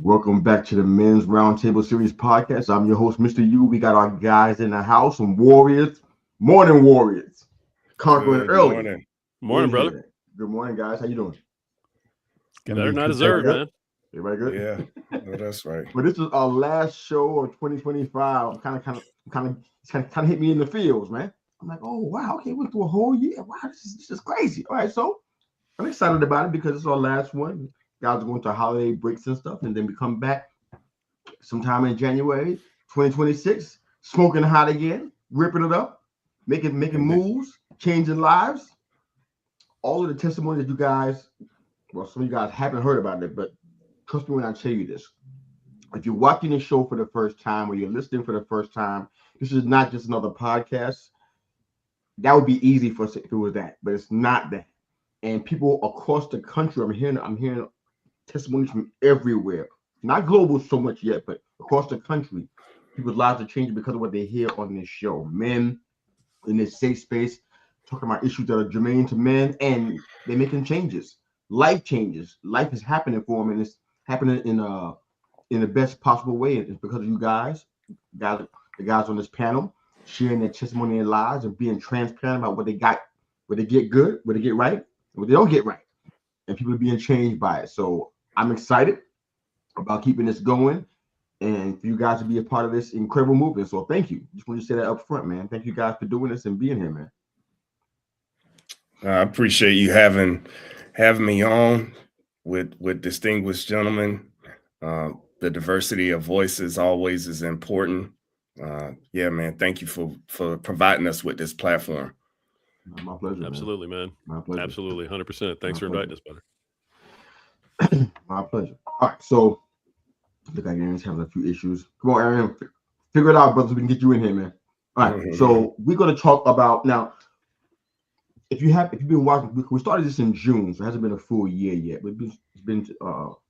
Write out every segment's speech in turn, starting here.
Welcome back to the Men's Roundtable Series podcast. I'm your host, Mr. U. We got our guys in the house, some warriors, morning warriors, conquering Good early. morning. Morning, brother. Here. Good morning, guys. How you doing? Better not deserve, man. Everybody good? Yeah, no, that's right. Well, this is our last show of 2025. Kind of hit me in the feels, man. I'm like, oh wow, okay, we went through a whole year. Wow, this is crazy. All right, so I'm excited about it because it's our last one. Guys are going to holiday breaks and stuff, and then we come back sometime in January 2026, smoking hot again, ripping it up, making moves, changing lives. All of the testimony that you guys, well, some of you guys haven't heard about it, but trust me when I tell you this. If you're watching the show for the first time or you're listening for the first time, this is not just another podcast. That would be easy for us if it was that, but it's not that. And people across the country, I'm hearing testimonies from everywhere. Not global so much yet, but across the country, people's lives are changing because of what they hear on this show. Men in this safe space talking about issues that are germane to men, and they're making changes. Life changes. Life is happening for them, and it's happening in the best possible way. And it's because of you guys, the guys on this panel, sharing their testimony and lives and being transparent about what they got, what they get good, what they get right, and what they don't get right. And people are being changed by it. So I'm excited about keeping this going and for you guys to be a part of this incredible movement. So thank you. Just want to say that up front, man. Thank you guys for doing this and being here, man. I appreciate you having me on with distinguished gentlemen. The diversity of voices always is important. Yeah, man. Thank you for providing us with this platform. My pleasure. Absolutely, man. My pleasure. Absolutely, 100%. Thanks for inviting us, brother. My pleasure. All right, so look like Aaron's having a few issues. Come on, Aaron, figure it out, brother. So we can get you in here, man. All right, so we're gonna talk about now. If you've been watching, we started this in June, so it hasn't been a full year yet, but it's been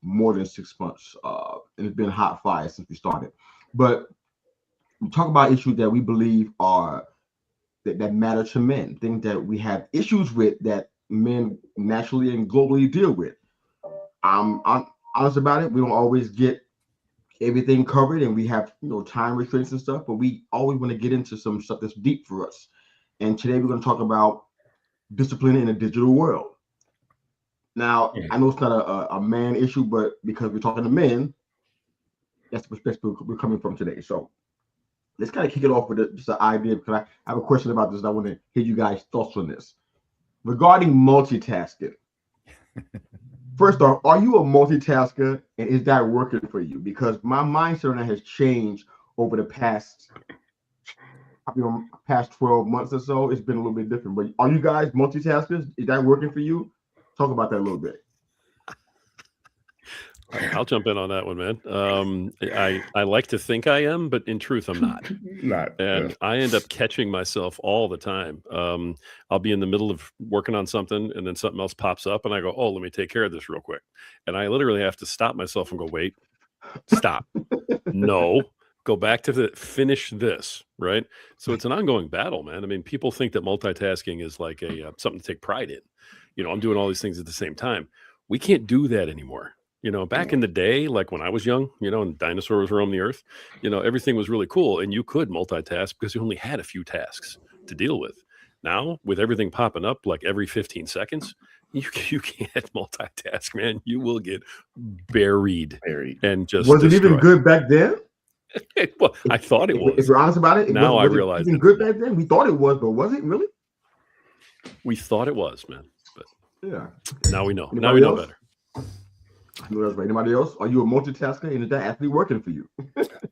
more than 6 months, and it's been hot fire since we started. But we talk about issues that we believe are that matter to men, things that we have issues with that men naturally and globally deal with. I'm honest about it. We don't always get everything covered, and we have time restraints and stuff, but we always want to get into some stuff that's deep for us. And today we're going to talk about discipline in a digital world. Now, I know it's not a man issue, but because we're talking to men, that's the perspective we're coming from today. So let's kind of kick it off with just an idea, because I have a question about this. I want to hear you guys' thoughts on this. Regarding multitasking, first off, are you a multitasker, and is that working for you? Because my mindset on that has changed over the past 12 months or so. It's been a little bit different. But are you guys multitaskers? Is that working for you? Talk about that a little bit. I'll jump in on that one, man. I like to think I am, but in truth, I'm not. I end up catching myself all the time. I'll be in the middle of working on something, and then something else pops up, and I go, "Oh, let me take care of this real quick." And I literally have to stop myself and go, "Wait, stop, no." Go back to finish this, right? So it's an ongoing battle, man. I mean, people think that multitasking is like something to take pride in. I'm doing all these things at the same time. We can't do that anymore. Back in the day, like when I was young, and dinosaurs roamed the earth, everything was really cool, and you could multitask because you only had a few tasks to deal with. Now, with everything popping up like every 15 seconds, you can't multitask, man. You will get buried. And just was it even good back then? Well, I thought it was. If you're honest about it, now I realize it's good back then. We thought it was, but was it really? We thought it was, man. But yeah, now we know. Anybody now we know else? better. I know that's right. Anybody else? Are you a multitasker, and is that actually working for you?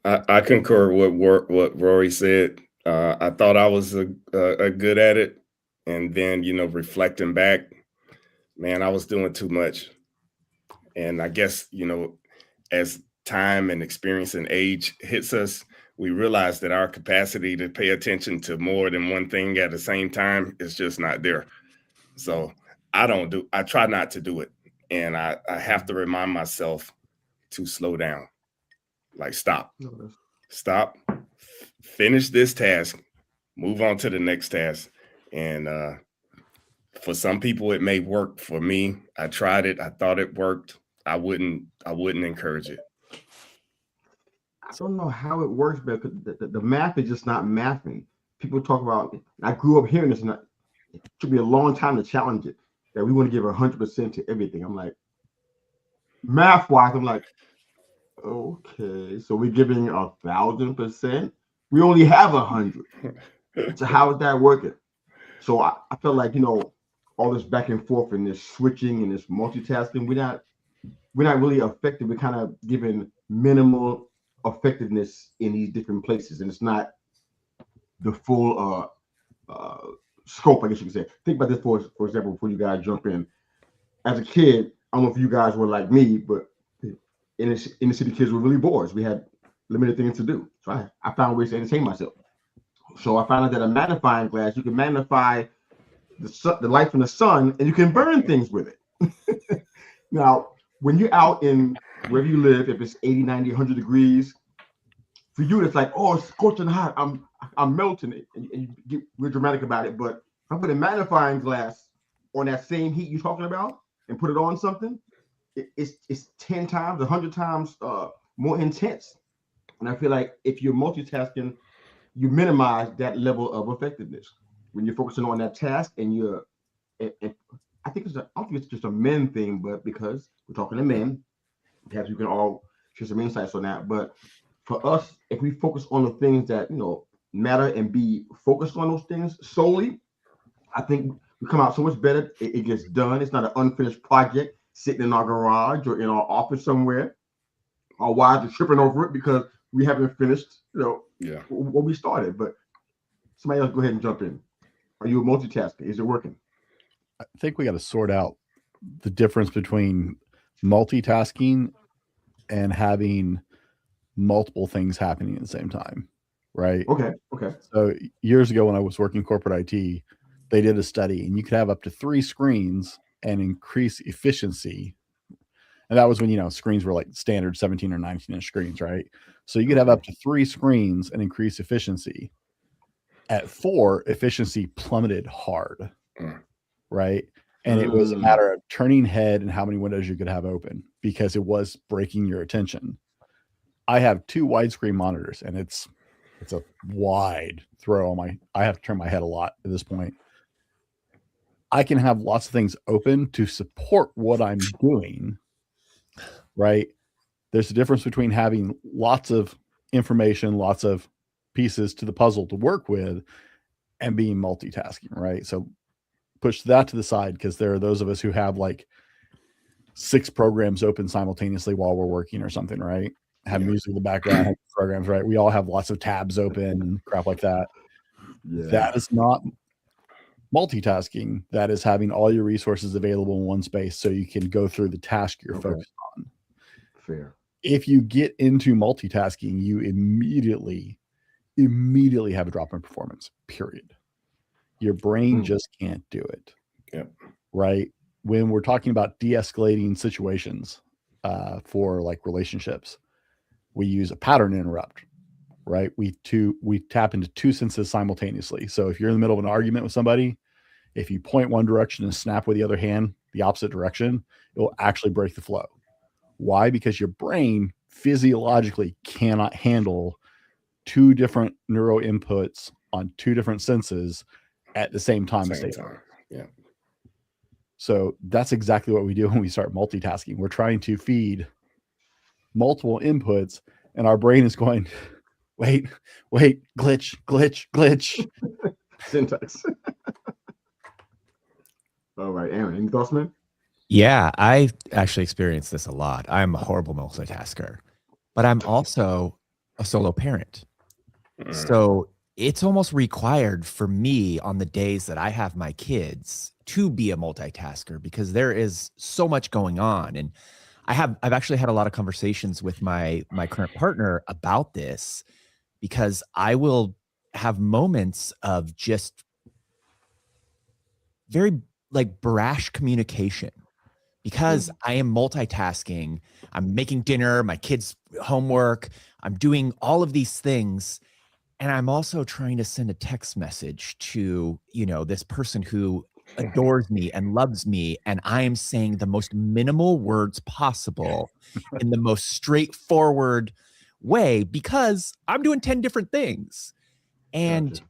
I concur with what Rory said. I thought I was a good at it, and then reflecting back, man, I was doing too much. And I guess as time and experience and age hits us, we realize that our capacity to pay attention to more than one thing at the same time is just not there. So I try not to do it. And I have to remind myself to slow down. Like, stop, finish this task, move on to the next task. And for some people, it may work. For me, I tried it. I thought it worked. I wouldn't encourage it. I don't know how it works, but the math is just not mathing. People talk about, I grew up hearing this, and it took me a long time to challenge it, that we want to give 100% to everything. I'm like, math-wise, I'm like, okay, so we're giving 1,000%. We only have 100. So how is that working? So I felt like, all this back and forth and this switching and this multitasking, we're not really effective. We're kind of giving minimal effectiveness in these different places, and it's not the full scope, I guess you could say. Think about this for example, before you guys jump in. As a kid, I don't know if you guys were like me, but in the city, kids were really bored. We had limited things to do, so I found ways to entertain myself. So I found out that a magnifying glass, you can magnify the light from the sun, and you can burn things with it. Now, when you're out in wherever you live, if it's 80, 90, 100 degrees, for you, it's like, oh, it's scorching hot. I'm melting it. And you get real dramatic about it. But if I put a magnifying glass on that same heat you're talking about and put it on something, it's 10 times, 100 times more intense. And I feel like if you're multitasking, you minimize that level of effectiveness. When you're focusing on that task and I don't think it's just a men thing, but because we're talking to men, perhaps you can all share some insights on that. But for us, if we focus on the things that matter and be focused on those things solely, I think we come out so much better. It gets done. It's not an unfinished project sitting in our garage or in our office somewhere. Our wives are tripping over it because we haven't finished, what we started. But somebody else, go ahead and jump in. Are you a multitasker? Is it working? I think we got to sort out the difference between multitasking and having multiple things happening at the same time, right? Okay. So years ago when I was working corporate IT, they did a study, and you could have up to 3 screens and increase efficiency. And that was when, screens were like standard 17 or 19-inch screens, right? So you could have up to 3 screens and increase efficiency. At 4, efficiency plummeted hard, right? And it was a matter of turning head and how many windows you could have open because it was breaking your attention. I have 2 widescreen monitors, and it's a wide throw on I have to turn my head a lot at this point. I can have lots of things open to support what I'm doing, right? There's a difference between having lots of information, lots of pieces to the puzzle to work with, and being multitasking, right? So push that to the side, because there are those of us who have like 6 programs open simultaneously while we're working or something, right? Have music in the background, have programs, right? We all have lots of tabs open and crap like that. Yeah. That is not multitasking. That is having all your resources available in one space so you can go through the task you're focused on. Fair. If you get into multitasking, you immediately have a drop in performance, period. Your brain just can't do it. Yep. Right? When we're talking about de-escalating situations for like relationships, we use a pattern interrupt, right? We tap into 2 senses simultaneously. So if you're in the middle of an argument with somebody, if you point one direction and snap with the other hand, the opposite direction, it will actually break the flow. Why? Because your brain physiologically cannot handle 2 different neuro inputs on 2 different senses at the same time. Yeah. So that's exactly what we do when we start multitasking. We're trying to feed multiple inputs, and our brain is going, wait, glitch. Syntax. All right, Aaron, any thoughts, man? Yeah, I actually experienced this a lot. I'm a horrible multitasker, but I'm also a solo parent. So it's almost required for me on the days that I have my kids to be a multitasker, because there is so much going on. And I've actually had a lot of conversations with my current partner about this, because I will have moments of just very like brash communication, because I am multitasking. I'm making dinner, my kids' homework, I'm doing all of these things. And I'm also trying to send a text message to, this person who adores me and loves me. And I am saying the most minimal words possible in the most straightforward way because I'm doing 10 different things. And Gotcha.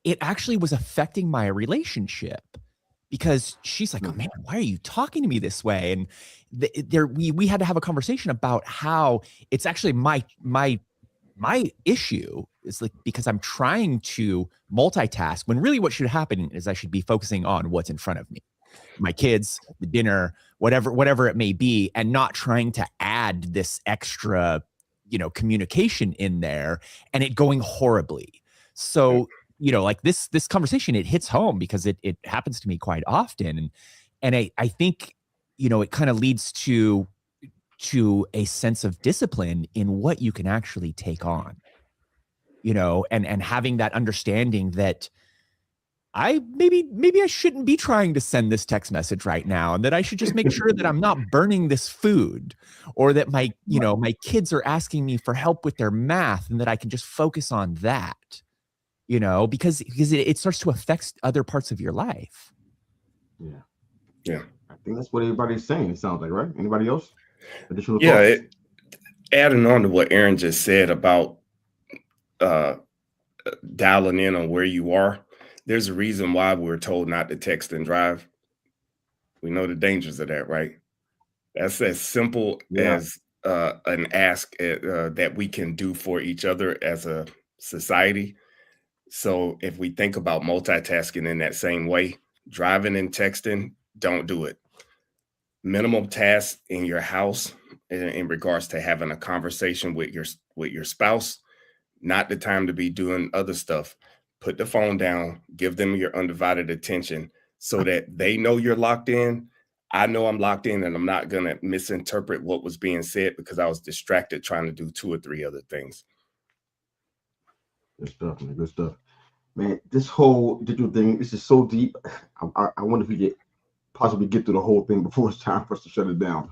it actually was affecting my relationship because she's like, oh man, why are you talking to me this way? And we had to have a conversation about how it's actually my issue is like, because I'm trying to multitask when really what should happen is I should be focusing on what's in front of me, my kids, the dinner, whatever it may be, and not trying to add this extra, communication in there and it going horribly. So, like this conversation, it hits home because it happens to me quite often. And I think, it kind of leads to a sense of discipline in what you can actually take on, and having that understanding that maybe I shouldn't be trying to send this text message right now, and that I should just make sure that I'm not burning this food, or that my kids are asking me for help with their math and that I can just focus on that, because it starts to affect other parts of your life. Yeah. I think that's what everybody's saying. It sounds like, right? Anybody else? Additional Yeah. thoughts? Adding on to what Aaron just said about dialing in on where you are, there's a reason why we're told not to text and drive. We know the dangers of that, right? That's as simple as an ask that we can do for each other as a society. So if we think about multitasking in that same way, driving and texting, don't do it. Minimum tasks in your house in regards to having a conversation with your spouse, not the time to be doing other stuff. Put the phone down, give them your undivided attention so that they know you're locked in. I know I'm locked in and I'm not going to misinterpret what was being said because I was distracted trying to do 2 or 3 other things. Good stuff, man. Good stuff. Man, this whole digital thing, this is so deep. I wonder if we get possibly get through the whole thing before it's time for us to shut it down.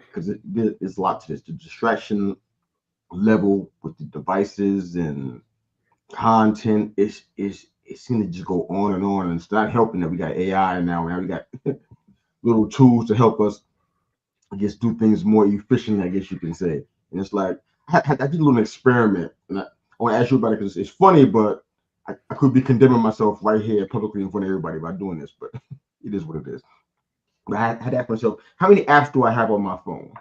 Because there's a lot to this. The distraction level with the devices and content is it seems to just go on, and it's not helping that we got AI now. We got little tools to help us, I guess, do things more efficiently, I guess you can say. And it's like I did a little experiment, and I want to ask you about it because it's funny, but I could be condemning myself right here publicly in front of everybody by doing this, but it is what it is. But I had to ask myself, how many apps do I have on my phone?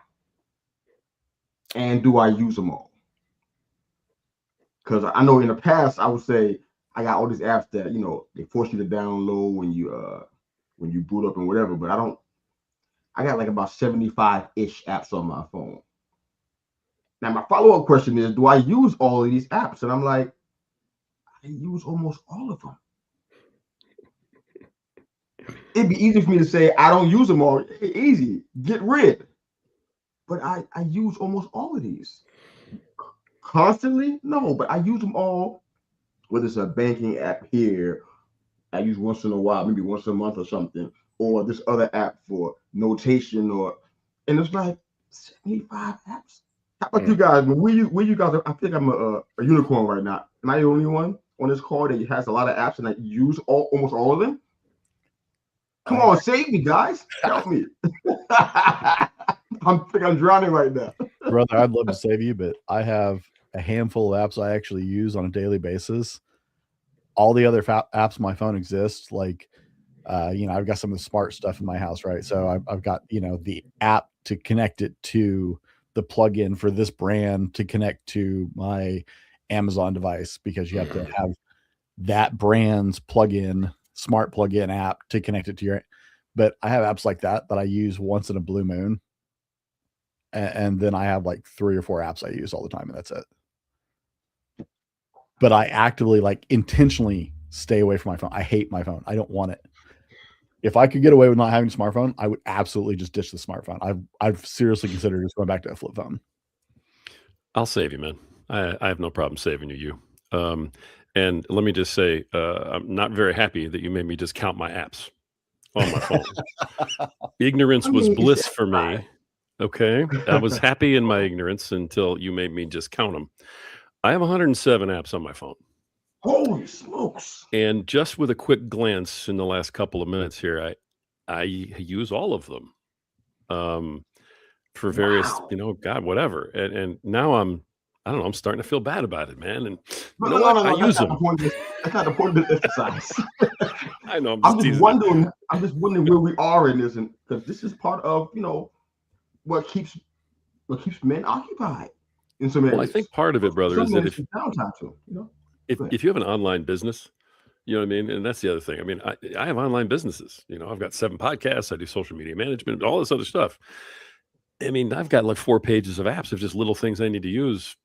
And do I use them all? Because I know in the past I would say I got all these apps that they force you to download when you boot up and whatever, but I got like about 75-ish apps on my phone. Now my follow-up question is, do I use all of these apps? And I'm like, I use almost all of them. It'd be easy for me to say I don't use them all. Easy, get rid. But I use almost all of these. Constantly? No, but I use them all. Whether it's a banking app here, I use once in a while, maybe once a month or something, or this other app for notation, and it's like 75 apps. How about you guys? Where you guys? I think I'm a unicorn right now. Am I the only one on this call that has a lot of apps and I use almost all of them? Come on, save me, guys. Help me. I think I'm drowning right now. Brother, I'd love to save you, but I have a handful of apps I actually use on a daily basis. All the other apps on my phone exist. Like, I've got some of the smart stuff in my house, right? So I've got, the app to connect it to the plugin for this brand to connect to my Amazon device, because you have to have that brand's plugin, smart plugin app to connect it to your. But I have apps like that I use once in a blue moon. And then I have like 3 or 4 apps I use all the time, and that's it. But I actively, intentionally stay away from my phone. I hate my phone. I don't want it. If I could get away with not having a smartphone, I would absolutely just ditch the smartphone. I've seriously considered just going back to a flip phone. I'll save you, man. I have no problem saving you. And let me just say, I'm not very happy that you made me just count my apps on my phone. Ignorance was bliss for me. Okay. I was happy in my ignorance until you made me just count them. I have 107 apps on my phone. Holy smokes. And just with a quick glance in the last couple of minutes here, I use all of them. for various, Wow. God, whatever. And now I don't know, I'm starting to feel bad about it, man. And you know No, what? no, I no. That's use not the them. point. That's not the point of this exercise. I know, I'm I'm just just teasing it. wondering. I'm just wondering where we are in this, and because this is part of what keeps men occupied in some Well, I areas. think part of it, brother, Some is that areas downtime too. if you have an online business, you know what I mean? And that's the other thing. I mean, I have online businesses. I've got 7 podcasts. I do social media management, all this other stuff. I mean, I've got like 4 pages of apps of just little things I need to use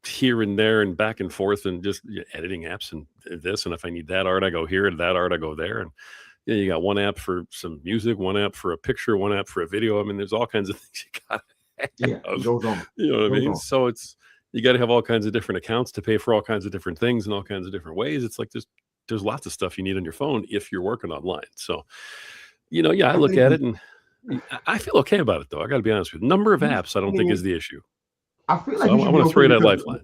here and there and back and forth, and just editing apps and this. And if I need that art, I go here, and that art, I go there. And you got one app for some music, one app for a picture, one app for a video. I mean, there's all kinds of things you got to Yeah, it goes on. You know what I mean? On. So you got to have all kinds of different accounts to pay for all kinds of different things in all kinds of different ways. It's like there's lots of stuff you need on your phone if you're working online. So, I look at it and I feel okay about it, though. I got to be honest with you. Number of apps, I don't think is the issue. I feel So like I want to throw you that lifeline.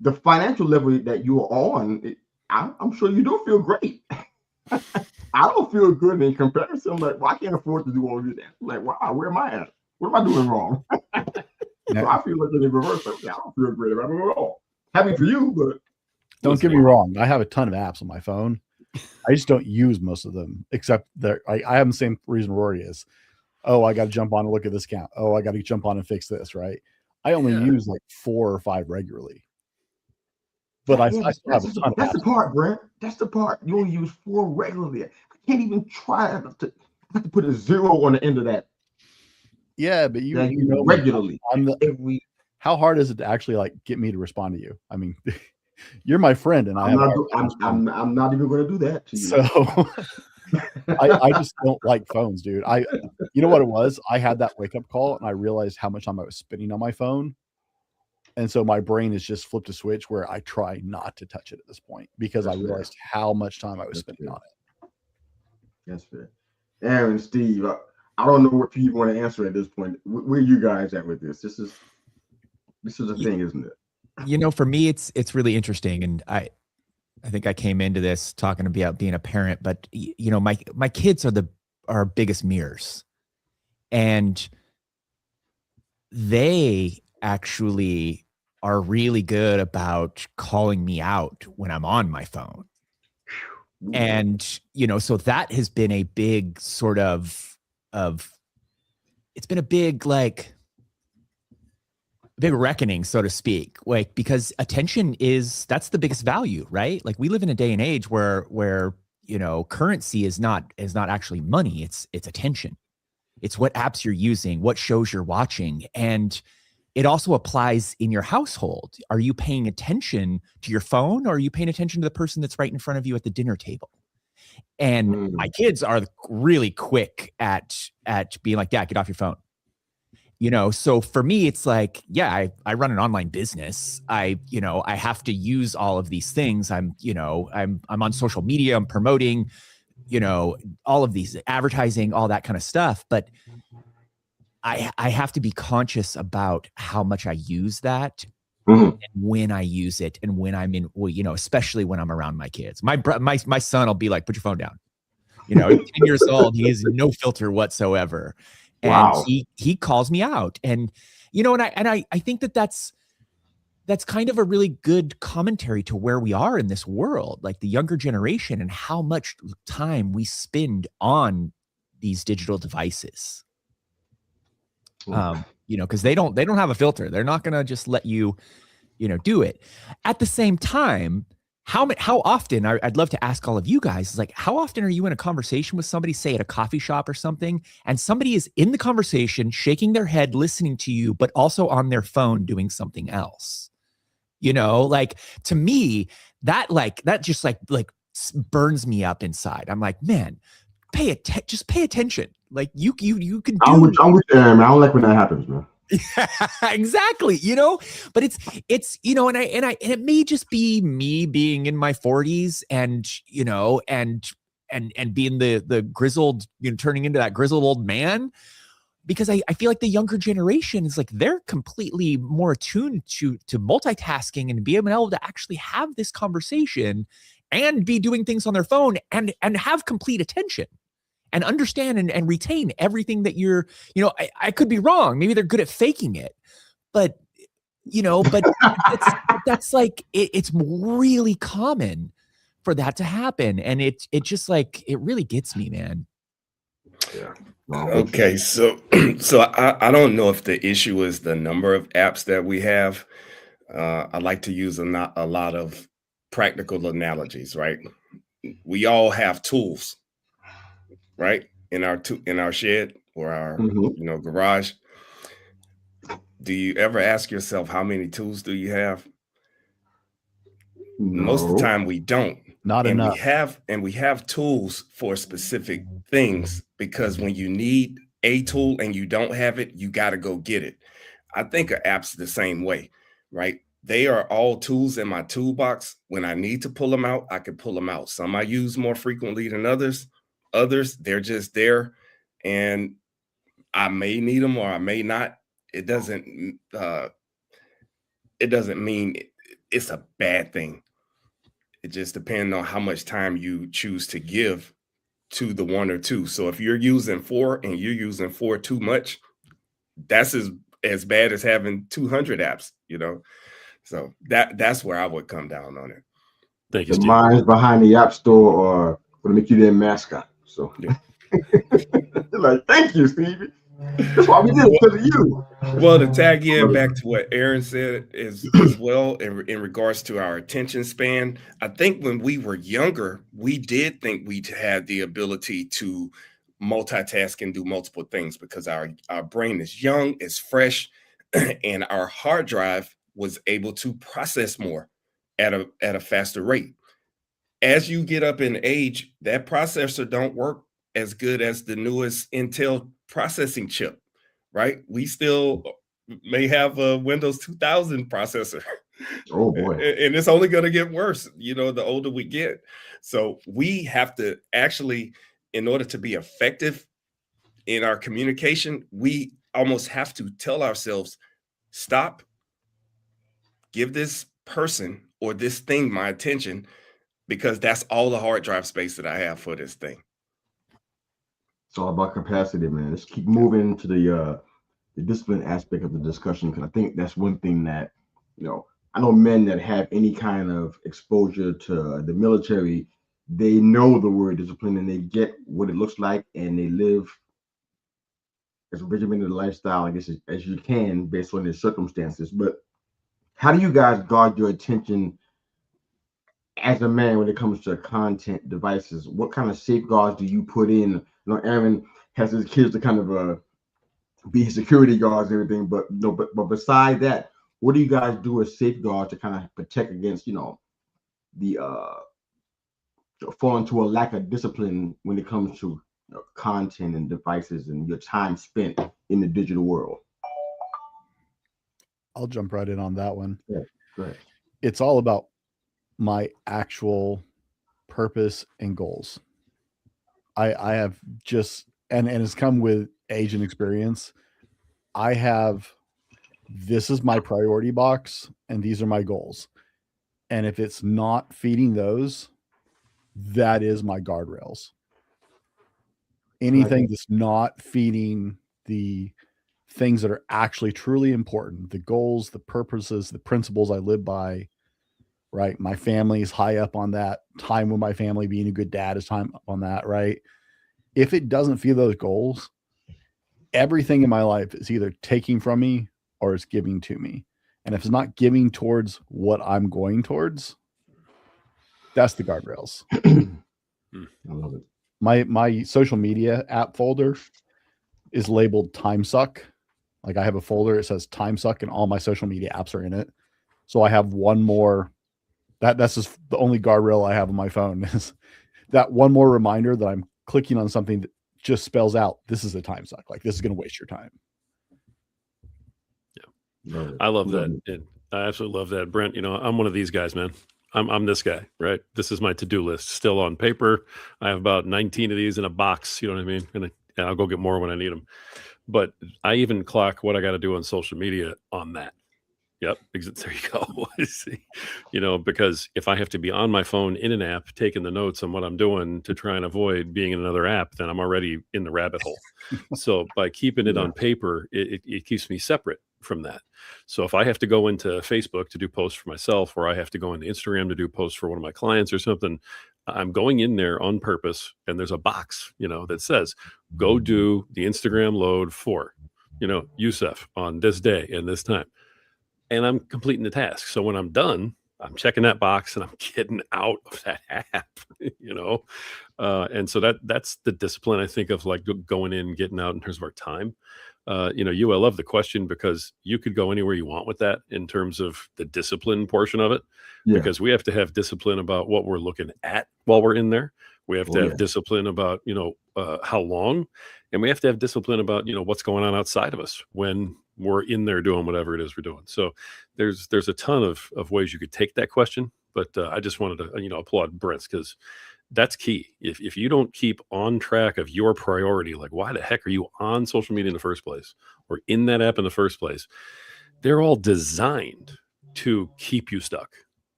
The financial level that you are on, I'm sure you do feel great. I don't feel good in comparison. I'm like, well, I can't afford to do all of this. I'm like, wow, where am I at? What am I doing wrong? So I feel like in the reverse. Like, I don't feel great about it at all. Happy for you, but don't get me wrong. I have a ton of apps on my phone. I just don't use most of them, except that I have the same reason Rory is. Oh, I got to jump on and look at this account. Oh, I got to jump on and fix this. Right. I only use like 4 or 5 regularly. But I still have a ton of apps. That's the part, Brent. That's the part. You only use 4 regularly. I can't even try to have to put a 0 on the end of that. Yeah, but you know regularly. How hard is it to actually like get me to respond to you? I mean, you're my friend, and I'm not even going to do that to you. So I just don't like phones, dude. You know what it was? I had that wake up call, and I realized how much time I was spending on my phone, and so my brain has just flipped a switch where I try not to touch it at this point because I realized how much time I was spending on it. That's fair. Aaron, Steve, I don't know what you want to answer at this point. Where you guys at with this? This is a thing, isn't it? For me, it's really interesting, and I think I came into this talking about being a parent, but my kids are our biggest mirrors, and they actually are really good about calling me out when I'm on my phone. And, so that has been a big sort of it's been a big, big reckoning, so to speak, like, because attention that's the biggest value, right? Like, we live in a day and age where currency is not actually money. It's attention. It's what apps you're using, what shows you're watching. And it also applies in your household. Are you paying attention to your phone, or are you paying attention to the person that's right in front of you at the dinner table? And my kids are really quick at being like, Dad, get off your phone. So for me, it's like, yeah, I run an online business. I have to use all of these things. I'm on social media, I'm promoting, all of these advertising, all that kind of stuff. But I have to be conscious about how much I use that, and when I use it, and when I'm in, especially when I'm around my kids. My son will be like, put your phone down. 10 years old, he has no filter whatsoever. And he calls me out. And, I think that's kind of a really good commentary to where we are in this world, like the younger generation, and how much time we spend on these digital devices. Because they don't have a filter. They're not going to just let you, do it. At the same time, how often, I'd love to ask all of you guys, is like, how often are you in a conversation with somebody, say at a coffee shop or something, and somebody is in the conversation, shaking their head, listening to you, but also on their phone doing something else? Like, to me, that just burns me up inside. I'm like, man, just pay attention. Like, you can do. I'm with you, man. I don't like when that happens, man. Exactly. But it's and it may just be me being in my 40s and being the grizzled, turning into that grizzled old man, because I feel like the younger generation is like, they're completely more attuned to multitasking and being able to actually have this conversation and be doing things on their phone and have complete attention. and understand and retain everything that you're, I could be wrong. Maybe they're good at faking it, but that's like, it's really common for that to happen. And it just like, it really gets me, man. Yeah. Okay, so I don't know if the issue is the number of apps that we have. I like to use a lot of practical analogies, right? We all have tools, right? In our shed or our garage. Do you ever ask yourself how many tools do you have? No. Most of the time we don't. Not and enough. We have tools for specific things, because when you need a tool and you don't have it, you got to go get it. I think of apps the same way, right? They are all tools in my toolbox. When I need to pull them out, I can pull them out. Some I use more frequently than others. Others, they're just there, and I may need them or I may not. It doesn't mean it's a bad thing. It just depends on how much time you choose to give to the one or two. So if you're using 4 and you're using 4 too much, that's as bad as having 200 apps, So that's where I would come down on it. Thank you, the Steve. minds behind the app store are going to make you their mascot. So, Yeah. like, thank you, Stevie. That's why we did it because of you. Well, to tag in back to what Aaron said as well in regards to our attention span, I think when we were younger, we did think we had the ability to multitask and do multiple things, because our brain is young, it's fresh, and our hard drive was able to process more at a faster rate. As you get up in age, that processor don't work as good as the newest Intel processing chip, right? We still may have a Windows 2000 processor. Oh boy. And it's only going to get worse, the older we get. So we have to actually, in order to be effective in our communication, we almost have to tell ourselves, stop, give this person or this thing my attention, because that's all the hard drive space that I have for this thing. It's all about capacity, man. Let's keep moving to the discipline aspect of the discussion, because I think that's one thing that, I know men that have any kind of exposure to the military, they know the word discipline and they get what it looks like, and they live as regimented a lifestyle, I guess, as you can based on their circumstances. But how do you guys guard your attention as a man when it comes to content devices? What kind of safeguards do you put in? Aaron has his kids to kind of be security guards and everything, but but beside that, what do you guys do as safeguards to kind of protect against the fall into a lack of discipline when it comes to content and devices and your time spent in the digital world? I'll jump right in on that one. Yeah, go ahead. It's all about my actual purpose and goals. I have just, and it's come with age and experience. I have, this is my priority box and these are my goals. And if it's not feeding those, that is my guardrails. Anything that's not feeding the things that are actually truly important, the goals, the purposes, the principles I live by, right? My family is high up on that. Time with my family, being a good dad is time up on that, right? If it doesn't feed those goals, everything in my life is either taking from me or it's giving to me. And if it's not giving towards what I'm going towards, that's the guardrails. I love it. My social media app folder is labeled time suck. Like, I have a folder, it says time suck, and all my social media apps are in it. So I have one more, that's just the only guardrail I have on my phone, is that one more reminder that I'm clicking on something that just spells out, this is a time suck. Like, this is going to waste your time. Yeah. I love that. I absolutely love that. Brent, I'm one of these guys, man. I'm this guy, right? This is my to-do list still on paper. I have about 19 of these in a box. You know what I mean? And I'll go get more when I need them. But I even clock what I got to do on social media on that. Yep. There you go. You know, because if I have to be on my phone in an app, taking the notes on what I'm doing to try and avoid being in another app, then I'm already in the rabbit hole. So by keeping it on paper, it keeps me separate from that. So if I have to go into Facebook to do posts for myself, or I have to go into Instagram to do posts for one of my clients or something, I'm going in there on purpose. And there's a box, you know, that says, go do the Instagram load for, you know, Yusef on this day and this time. And I'm completing the task. So when I'm done, I'm checking that box and I'm getting out of that app, you know? And so that's the discipline, I think, of like going in, getting out in terms of our time. You know, I love the question because you could go anywhere you want with that in terms of the discipline portion of it, because we have to have discipline about what we're looking at while we're in there. We have to have discipline about, you know, how long, and we have to have discipline about, you know, what's going on outside of us when we're in there doing whatever it is we're doing. So there's a ton of ways you could take that question, but I just wanted to, you know, applaud Brent's, because that's key. If you don't keep on track of your priority, like why the heck are you on social media in the first place or in that app in the first place? They're all designed to keep you stuck.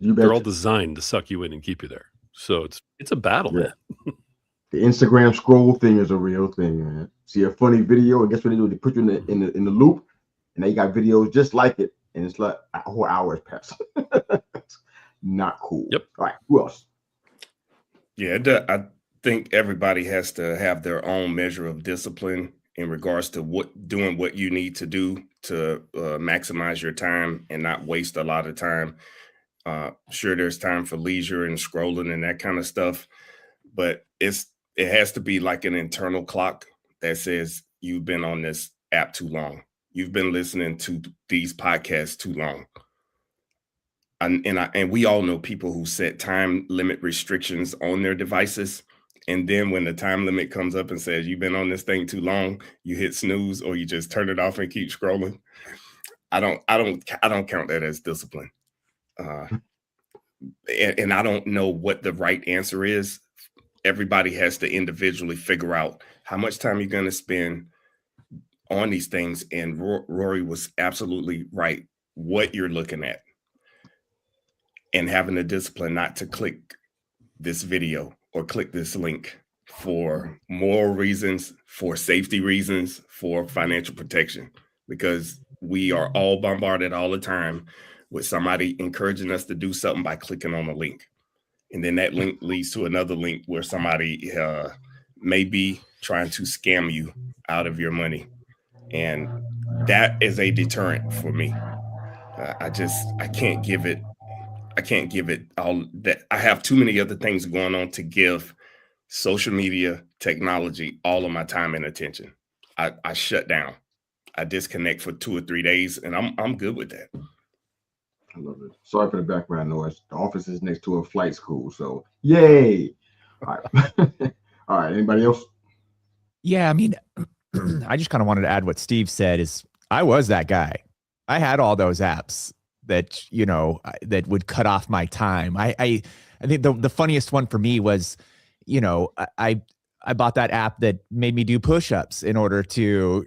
They're all designed to suck you in and keep you there. So it's a battle, man. The Instagram scroll thing is a real thing, man. See a funny video, and guess what they do? They put you in the loop, and they got videos just like it, and it's like a whole hour has passed. Not cool. Yep. All right, who else? Yeah, I think everybody has to have their own measure of discipline in regards to doing what you need to do to maximize your time and not waste a lot of time. Sure, there's time for leisure and scrolling and that kind of stuff, but it has to be like an internal clock that says you've been on this app too long. You've been listening to these podcasts too long. And we all know people who set time limit restrictions on their devices. And then when the time limit comes up and says you've been on this thing too long, you hit snooze or you just turn it off and keep scrolling. I don't count that as discipline. And I don't know what the right answer is. Everybody has to individually figure out how much time you're going to spend on these things. And Rory was absolutely right. What you're looking at and having the discipline not to click this video or click this link for moral reasons, for safety reasons, for financial protection, because we are all bombarded all the time with somebody encouraging us to do something by clicking on a link. And then that link leads to another link where somebody may be trying to scam you out of your money. And that is a deterrent for me. I can't give it all that. I have too many other things going on to give social media, technology, all of my time and attention. I shut down. I disconnect for 2 or 3 days, and I'm good with that. I love it. Sorry for the background noise. The office is next to a flight school, so yay! All right, all right. Anybody else? Yeah, I mean, I just kind of wanted to add what Steve said. Is I was that guy. I had all those apps that, you know, that would cut off my time. I think the funniest one for me was, you know, I bought that app that made me do push-ups in order to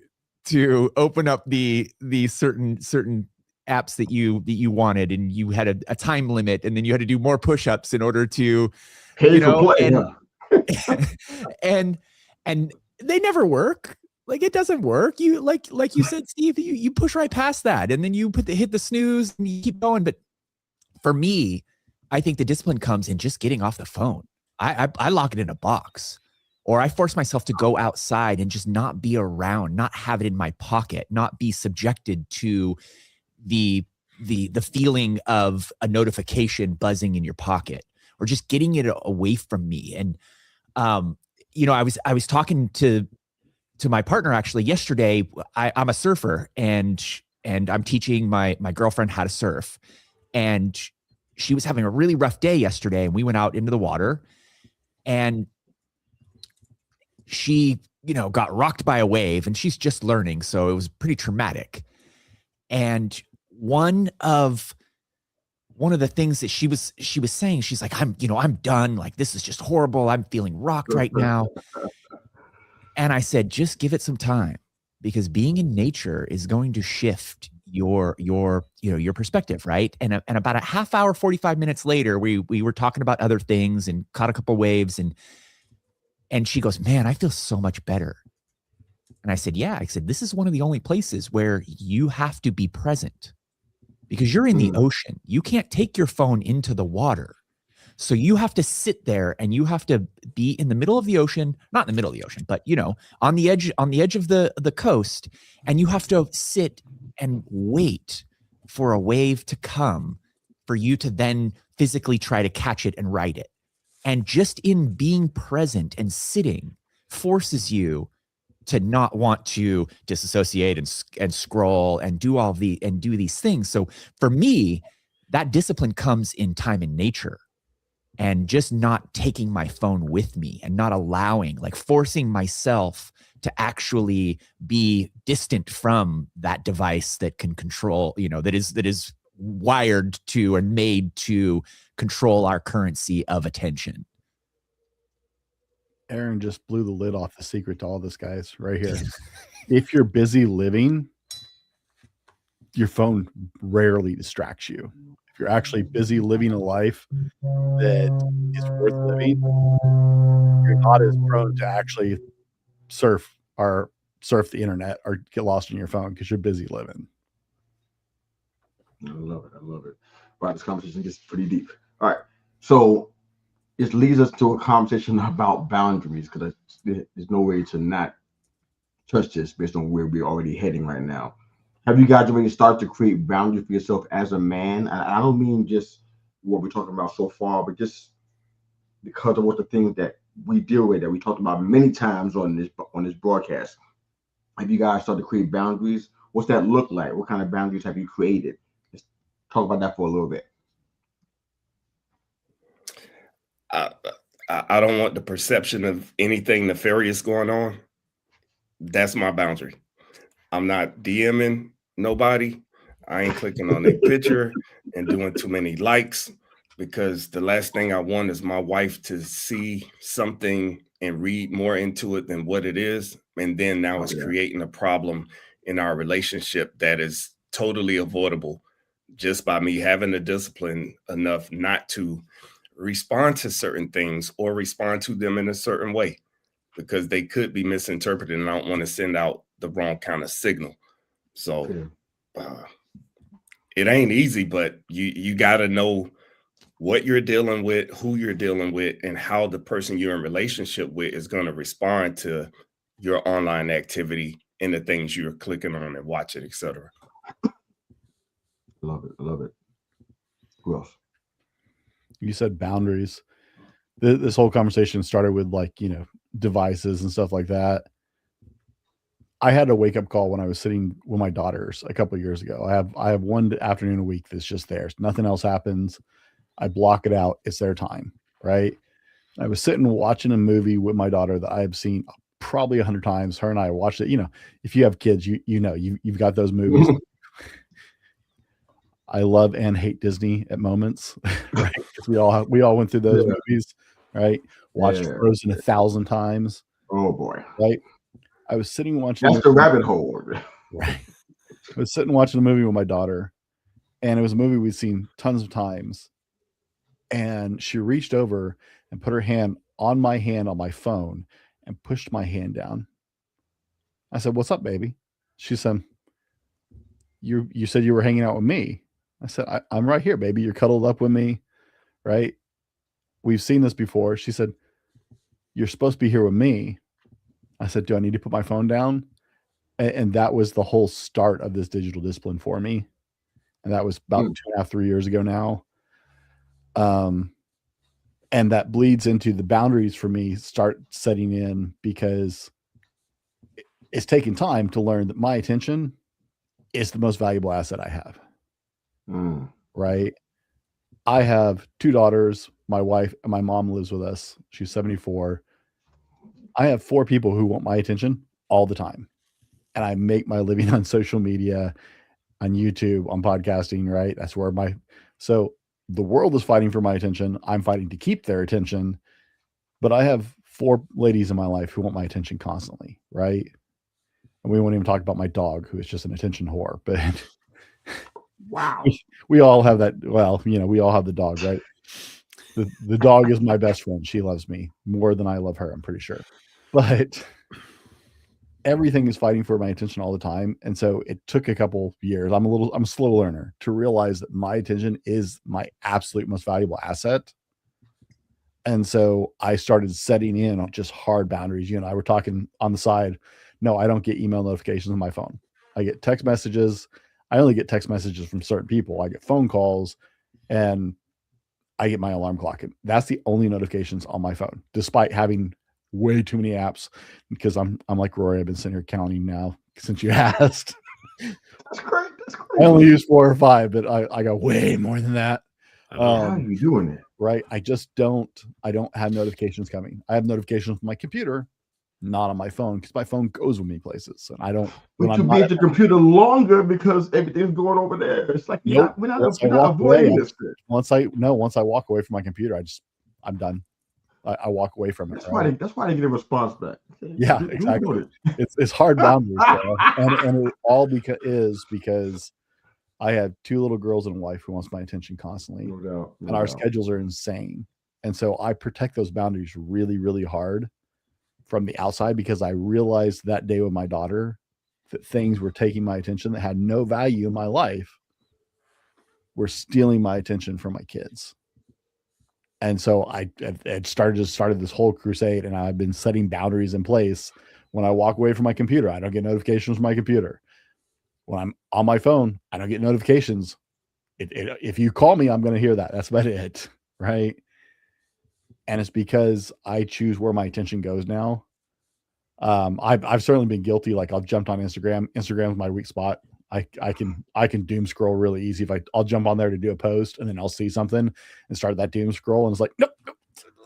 open up the certain apps that you wanted, and you had a time limit, and then you had to do more push-ups in order to pay, you know, for play, and they never work. Like, it doesn't work. You like you said, Steve, you push right past that, and then you hit the snooze and you keep going. But for me, I think the discipline comes in just getting off the phone. I lock it in a box, or I force myself to go outside and just not be around, not have it in my pocket, not be subjected to the feeling of a notification buzzing in your pocket, or just getting it away from me. And you know, I was talking to my partner actually yesterday. I'm a surfer, and I'm teaching my girlfriend how to surf, and she was having a really rough day yesterday, and we went out into the water, and she, you know, got rocked by a wave, and she's just learning, so it was pretty traumatic. And one of the things that she was saying, she's like, I'm done. Like, this is just horrible. I'm feeling rocked right now. And I said, just give it some time, because being in nature is going to shift your perspective, right? And about a half hour, 45 minutes later, we were talking about other things and caught a couple waves, and she goes, man, I feel so much better. And I said, yeah. I said, this is one of the only places where you have to be present because you're in the ocean. You can't take your phone into the water. So you have to sit there and you have to be in the middle of the ocean, not in the middle of the ocean, but on the edge of the coast, and you have to sit and wait for a wave to come for you to then physically try to catch it and ride it. And just in being present and sitting forces you to not want to disassociate and scroll and do these things. So for me, that discipline comes in time and nature, and just not taking my phone with me and not allowing, like forcing myself to actually be distant from that device that can control, that is wired to and made to control our currency of attention. Aaron just blew the lid off the secret to all this, guys, right here. If you're busy living, your phone rarely distracts you. If you're actually busy living a life that is worth living, you're not as prone to actually surf the internet or get lost in your phone because you're busy living. I love it. Wow, this conversation gets pretty deep. All right, so it leads us to a conversation about boundaries, because there's no way to not touch this based on where we're already heading right now. Have you guys already started to create boundaries for yourself as a man? And I don't mean just what we're talking about so far, but just because of what the things that we deal with, that we talked about many times on this broadcast. Have you guys started to create boundaries? What's that look like? What kind of boundaries have you created? Let's talk about that for a little bit. I don't want the perception of anything nefarious going on. That's my boundary. I'm not DMing nobody. I ain't clicking on their picture and doing too many likes, because the last thing I want is my wife to see something and read more into it than what it is. And then now it's creating a problem in our relationship that is totally avoidable just by me having the discipline enough not to respond to certain things or respond to them in a certain way, because they could be misinterpreted, and I don't want to send out the wrong kind of signal. So it ain't easy, but you got to know what you're dealing with, who you're dealing with, and how the person you're in relationship with is going to respond to your online activity and the things you're clicking on and watching, etc. Love it. Who else? You said boundaries. This whole conversation started with devices and stuff like that. I had a wake up call when I was sitting with my daughters a couple of years ago. I have one afternoon a week that's just theirs. Nothing else happens. I block it out. It's their time, right? I was sitting watching a movie with my daughter that I have seen probably 100 times. Her and I watched it. If you have kids, you've got those movies. I love and hate Disney at moments, right? Because we all went through those movies, right? Watched Frozen 1,000 times. Oh boy, right? I was sitting watching. That's the rabbit hole, right? I was sitting watching a movie with my daughter, and it was a movie we'd seen tons of times. And she reached over and put her hand on my phone and pushed my hand down. I said, "What's up, baby?" She said, "You said you were hanging out with me." I said, I'm right here, baby. You're cuddled up with me, right? We've seen this before. She said, "You're supposed to be here with me." I said, "Do I need to put my phone down?" And that was the whole start of this digital discipline for me. And that was about 2.5, 3 years ago now. And that bleeds into the boundaries for me start setting in, because it's taking time to learn that my attention is the most valuable asset I have. Right? I have 2 daughters. My wife and my mom lives with us. She's 74. I have 4 people who want my attention all the time. And I make my living on social media, on YouTube, on podcasting, right? That's where so the world is fighting for my attention. I'm fighting to keep their attention. But I have 4 ladies in my life who want my attention constantly, right? And we won't even talk about my dog, who is just an attention whore. But Wow. We all have that. Well, we all have the dog, right? The dog is my best friend. She loves me more than I love her, I'm pretty sure. But everything is fighting for my attention all the time. And so it took a couple years. I'm a slow learner to realize that my attention is my absolute most valuable asset. And so I started setting in on just hard boundaries. You and I were talking on the side. No, I don't get email notifications on my phone. I get text messages. I only get text messages from certain people. I get phone calls, and I get my alarm clock. And that's the only notifications on my phone, despite having way too many apps, because I'm like Rory. I've been sitting here counting now since you asked. That's great. That's great. I only use 4 or 5, but I got way more than that. How are you doing that? Right. I don't have notifications coming. I have notifications on my computer, not on my phone, because my phone goes with me places. And I don't. But you be at your computer longer because everything's going over there. It's like we're not avoiding this. Once I walk away from my computer, I'm done. I walk away from it. That's why they get a response back. Yeah, exactly. It's hard boundaries, and it all because I have 2 little girls and a wife who wants my attention constantly, and our schedules are insane. And so I protect those boundaries really, really hard from the outside, because I realized that day with my daughter that things were taking my attention that had no value in my life were stealing my attention from my kids. And so I started this whole crusade, and I've been setting boundaries in place. When I walk away from my computer, I don't get notifications from my computer. When I'm on my phone, I don't get notifications. If you call me, I'm going to hear that. That's about it, right? And it's because I choose where my attention goes now. I've certainly been guilty. Like, I've jumped on Instagram. Instagram is my weak spot. I can doom scroll really easy. I'll jump on there to do a post, and then I'll see something and start that doom scroll, and it's like, nope,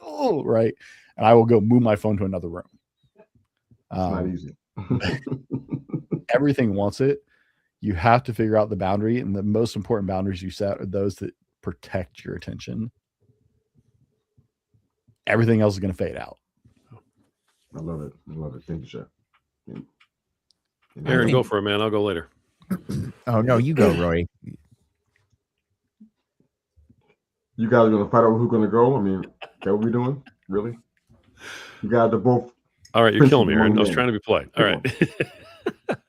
oh, right. And I will go move my phone to another room. It's not easy. Everything wants it. You have to figure out the boundary, and the most important boundaries you set are those that protect your attention. Everything else is going to fade out. I love it. Thank you, sir. Aaron, go for it, man. I'll go later. Oh, no, you go, Rory. You guys are going to fight over who's going to go? I mean, that what we're doing? Really? You guys are both. All right, you're killing me, Aaron. I was trying to be polite. All right.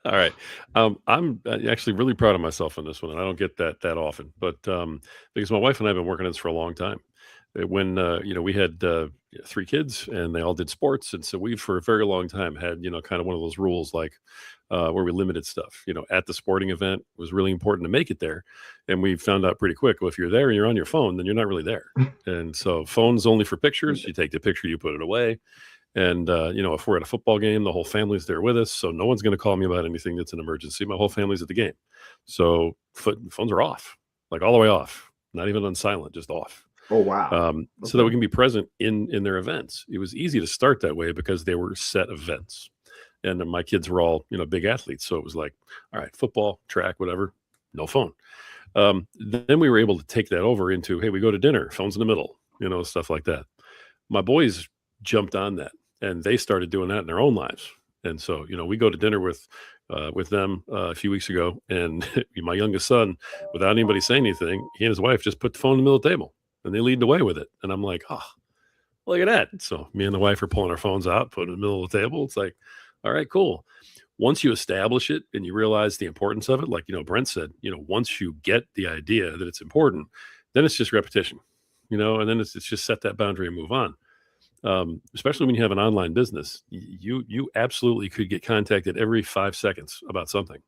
All right. I'm actually really proud of myself on this one, and I don't get that often. But because my wife and I have been working on this for a long time. When we had 3 kids, and they all did sports, and so we, for a very long time, had kind of one of those rules, like where we limited stuff. At the sporting event, it was really important to make it there, and we found out pretty quick, well, if you're there and you're on your phone, then you're not really there. And so, phone's only for pictures. You take the picture, you put it away. And if we're at a football game, the whole family's there with us, so no one's going to call me about anything that's an emergency. My whole family's at the game, so phones are off, like all the way off, not even on silent, just off. Oh, wow. So that we can be present in their events. It was easy to start that way because they were set events. And my kids were all, big athletes. So it was like, all right, football, track, whatever, no phone. Then we were able to take that over into, hey, we go to dinner, phone's in the middle, stuff like that. My boys jumped on that, and they started doing that in their own lives. And so, we go to dinner with them a few weeks ago, and my youngest son, without anybody saying anything, he and his wife just put the phone in the middle of the table. And they lead the way with it. And I'm like, oh, look at that. So me and the wife are pulling our phones out, putting it in the middle of the table. It's like, all right, cool. Once you establish it and you realize the importance of it, like, Brent said, once you get the idea that it's important, then it's just repetition, and then it's just set that boundary and move on. Especially when you have an online business, you absolutely could get contacted every 5 seconds about something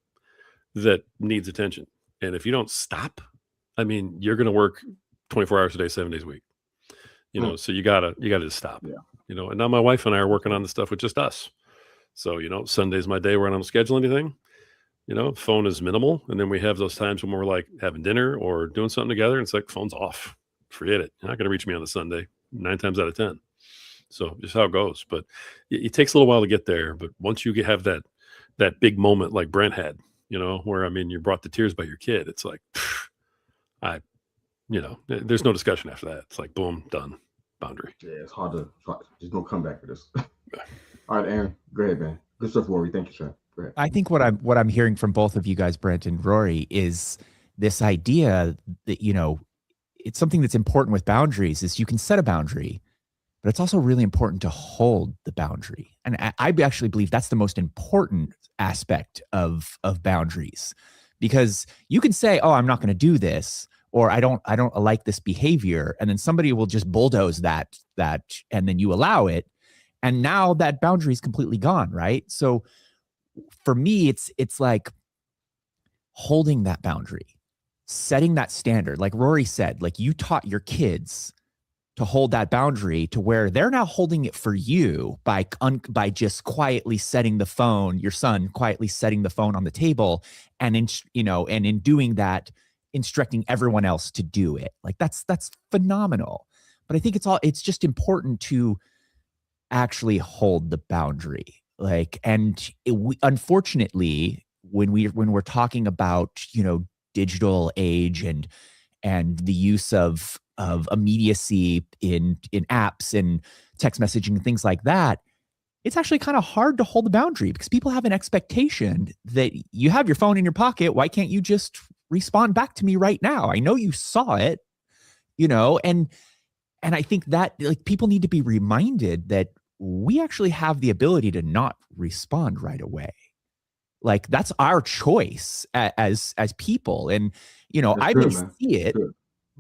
that needs attention. And if you don't stop, I mean, you're going to work 24 hours a day, 7 days a week, so you gotta just stop, and now my wife and I are working on the stuff with just us. So, Sunday's my day where I don't schedule anything, phone is minimal. And then we have those times when we're like having dinner or doing something together, and it's like, phone's off, forget it. You're not going to reach me on a Sunday 9 times out of 10. So just how it goes. But it takes a little while to get there. But once you have that big moment like Brent had, where, you're brought to tears by your kid, it's like, there's no discussion after that. It's like, boom, done, boundary. Yeah, it's hard to. There's no comeback for this. All right, Aaron, go ahead, man. Good stuff, Rory. Thank you, sir. Go ahead. I think what I'm hearing from both of you guys, Brent and Rory, is this idea that, you know, it's something that's important with boundaries is you can set a boundary, but it's also really important to hold the boundary. And I actually believe that's the most important aspect of boundaries, because you can say, oh, I'm not going to do this, or I don't like this behavior. And then somebody will just bulldoze that, and then you allow it. And now that boundary is completely gone. Right. So for me, it's like holding that boundary, setting that standard. Like Rory said, like you taught your kids to hold that boundary to where they're now holding it for you by just quietly setting the phone, your son quietly setting the phone on the table, and in doing that, instructing everyone else to do it. Like that's phenomenal. But I think it's just important to actually hold the boundary. Like, and unfortunately, when we're talking about, you know, digital age and the use of immediacy in apps and text messaging and things like that, it's actually kind of hard to hold the boundary because people have an expectation that you have your phone in your pocket. Why can't you just respond back to me right now? I know you saw it, you know, and I think that like people need to be reminded that we actually have the ability to not respond right away. Like that's our choice as people. And, you know, I may see it,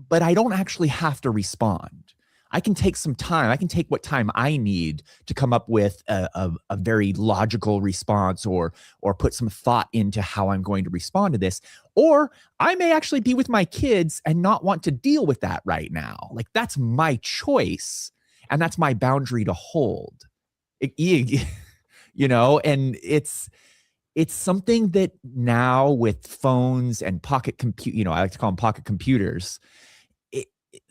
but I don't actually have to respond. I can take some time. I can take what time I need to come up with a very logical response or put some thought into how I'm going to respond to this. Or I may actually be with my kids and not want to deal with that right now. Like that's my choice. And that's my boundary to hold. You know, and it's something that now with phones and pocket compute, you know, I like to call them pocket computers,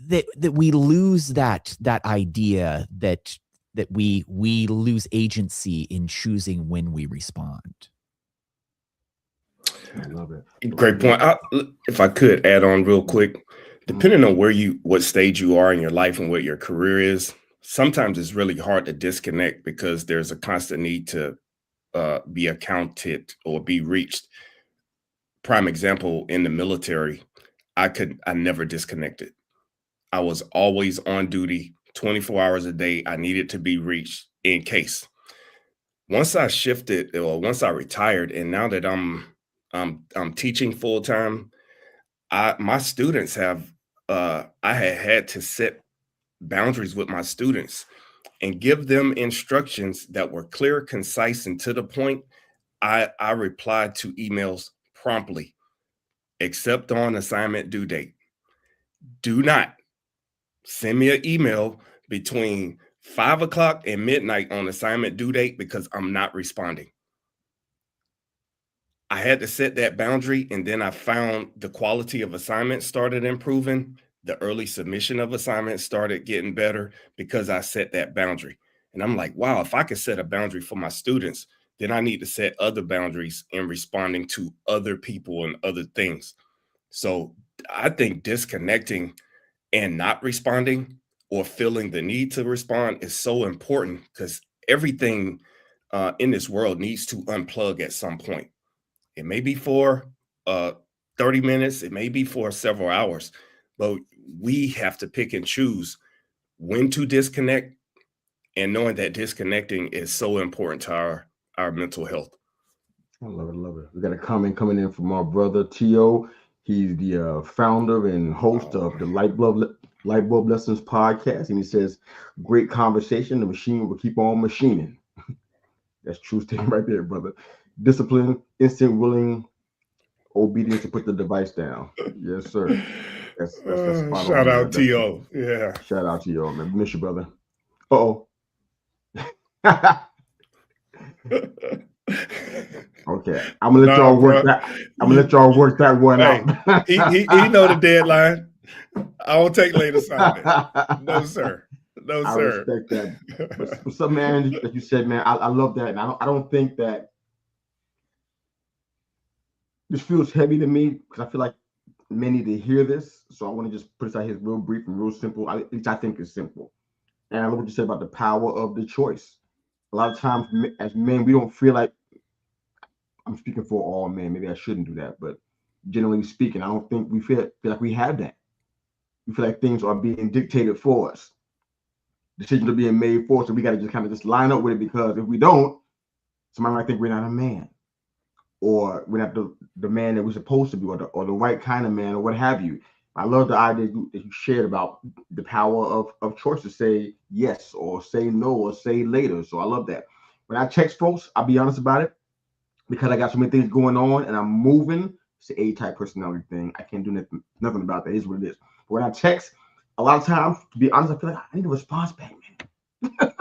that we lose that idea that we lose agency in choosing when we respond. I love it. Great point. If I could add on real quick, depending on what stage you are in your life and what your career is, sometimes it's really hard to disconnect because there's a constant need to be accounted or be reached. Prime example, in the military, I never disconnected. I was always on duty 24 hours a day. I needed to be reached in case. Once I shifted, or once I retired, and now that I'm teaching full time, my students have I had to set boundaries with my students and give them instructions that were clear, concise, and to the point. I replied to emails promptly, except on assignment due date. Do not send me an email between 5 o'clock and midnight on assignment due date because I'm not responding. I had to set that boundary, and then I found the quality of assignments started improving. The early submission of assignments started getting better because I set that boundary. And I'm like, wow, if I could set a boundary for my students, then I need to set other boundaries in responding to other people and other things. So I think disconnecting and not responding or feeling the need to respond is so important because everything in this world needs to unplug at some point. It may be for 30 minutes, it may be for several hours, but we have to pick and choose when to disconnect, and knowing that disconnecting is so important to our mental health. I love it, love it. We got a comment coming in from our brother T.O. He's the founder and host of the Light Bulb Lessons podcast, and he says, "Great conversation. The machine will keep on machining." That's true statement right there, brother. Discipline, instant willing obedience to put the device down. Yes, sir. That's spot shout on, out T.O. Yeah. Shout out to you, man. Miss you, brother. Uh-oh. Okay, I'm gonna let y'all work that. I'm gonna let y'all work that one out. he know the deadline. I won't take late assignment. No, sir. No, I sir. respect that. But some man that you said, man, I love that, and I don't think that this feels heavy to me because I feel like men need to hear this. So I want to just put this out here real brief and real simple, which I think is simple. And I love what you said about the power of the choice. A lot of times, as men, we don't feel like, I'm speaking for all men. Maybe I shouldn't do that, but generally speaking. I don't think we feel like we have that. We feel like things are being dictated for us. Decisions are being made for us, so we got to just kind of just line up with it, because if we don't, somebody might think we're not a man, or we're not the man that we're supposed to be, or the right kind of man, or what have you. I love the idea that you shared about the power of choice to say yes or say no or say later. So I love that. When I text folks, I'll be honest about it, because I got so many things going on and I'm moving. It's an A-type personality thing. I can't do nothing about that. It is what it is. But when I text, a lot of times, to be honest, I feel like I need a response back, man.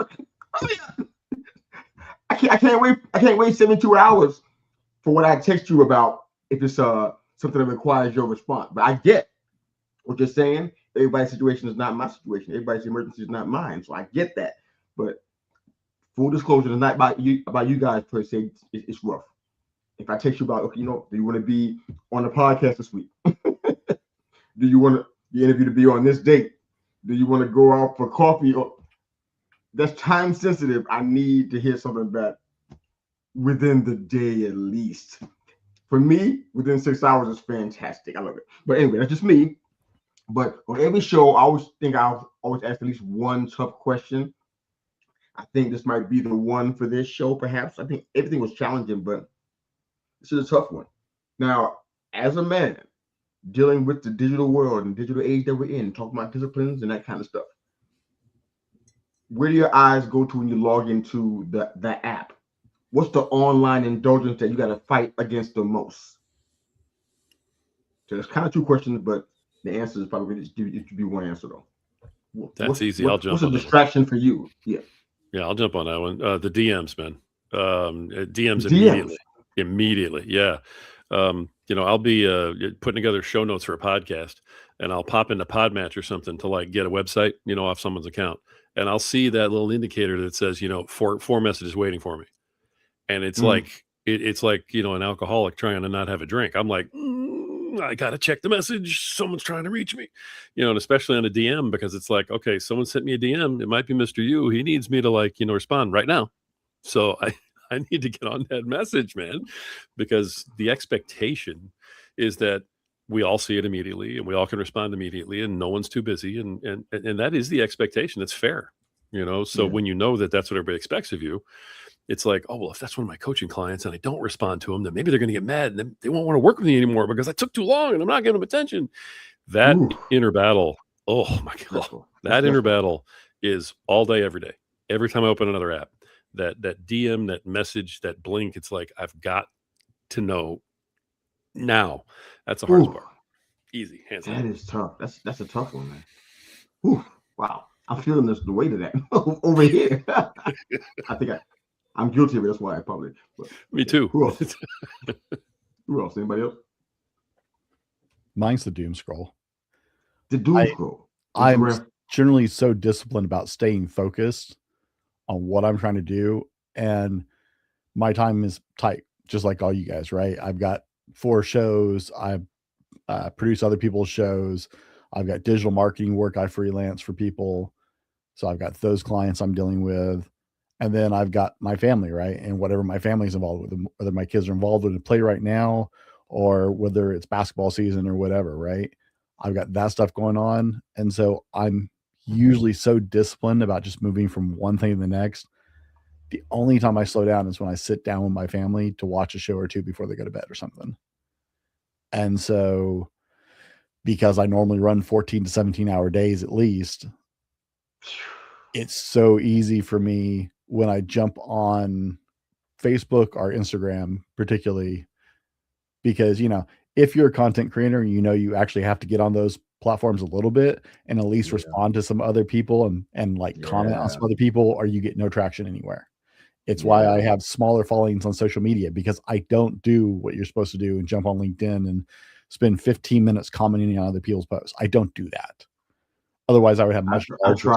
I can't wait 72 hours for what I text you about if it's something that requires your response. But I get what you're saying. Everybody's situation is not my situation. Everybody's emergency is not mine. So I get that. But full disclosure, is not about you guys per se. It's rough. If I text you about, okay, do you want to be on the podcast this week? Do you want the interview to be on this date? Do you want to go out for coffee? That's time sensitive. I need to hear something back within the day at least. For me, within 6 hours is fantastic. I love it. But anyway, that's just me. But on every show, I always ask at least one tough question. I think this might be the one for this show, perhaps. I think everything was challenging, but this is a tough one. Now, as a man, dealing with the digital world and digital age that we're in, talking about disciplines and that kind of stuff, where do your eyes go to when you log into the app? What's the online indulgence that you got to fight against the most? So there's kind of two questions, but the answer is probably it should be one answer though. That's easy. I'll jump. What's a distraction for you? Yeah, I'll jump on that one. The DMs, man. DMs immediately. Yeah. I'll be putting together show notes for a podcast, and I'll pop into Podmatch or something to like get a website, off someone's account, and I'll see that little indicator that says, four messages waiting for me, and it's like it's like an alcoholic trying to not have a drink. I'm like, I gotta check the message. Someone's trying to reach me, and especially on a DM, because it's like, okay, someone sent me a DM. It might be Mr. Yu. He needs me to respond right now. So I need to get on that message, man, because the expectation is that we all see it immediately and we all can respond immediately, and no one's too busy. And that is the expectation. It's fair, So when that's what everybody expects of you, it's like, oh, well, if that's one of my coaching clients and I don't respond to them, then maybe they're going to get mad and then they won't want to work with me anymore because I took too long and I'm not giving them attention. That inner battle, oh my God, that inner battle is all day, every day. Every time I open another app, that DM, that message, that blink, it's like, I've got to know now. That's the hardest part. Easy, hands down. That is tough. That's a tough one, man. Ooh, wow. I'm feeling the weight of that over here. I think I'm guilty of it. That's why I probably. Me too. Who else? Who else? Anybody else? Mine's the doom scroll. The doom scroll. I'm generally so disciplined about staying focused on what I'm trying to do, and my time is tight, just like all you guys, right? I've got 4 shows. I produce other people's shows. I've got digital marketing work. I freelance for people. So I've got those clients I'm dealing with. And then I've got my family, right? And whatever my family's involved with, whether my kids are involved with a play right now, or whether it's basketball season or whatever, right? I've got that stuff going on. And so I'm usually so disciplined about just moving from one thing to the next. The only time I slow down is when I sit down with my family to watch a show or two before they go to bed or something. And so, because I normally run 14 to 17 hour days at least, it's so easy for me when I jump on Facebook or Instagram, particularly, because, if you're a content creator, you actually have to get on those platforms a little bit and at least respond to some other people and comment on some other people, or you get no traction anywhere. It's why I have smaller followings on social media, because I don't do what you're supposed to do and jump on LinkedIn and spend 15 minutes commenting on other people's posts. I don't do that. Otherwise, I would have much larger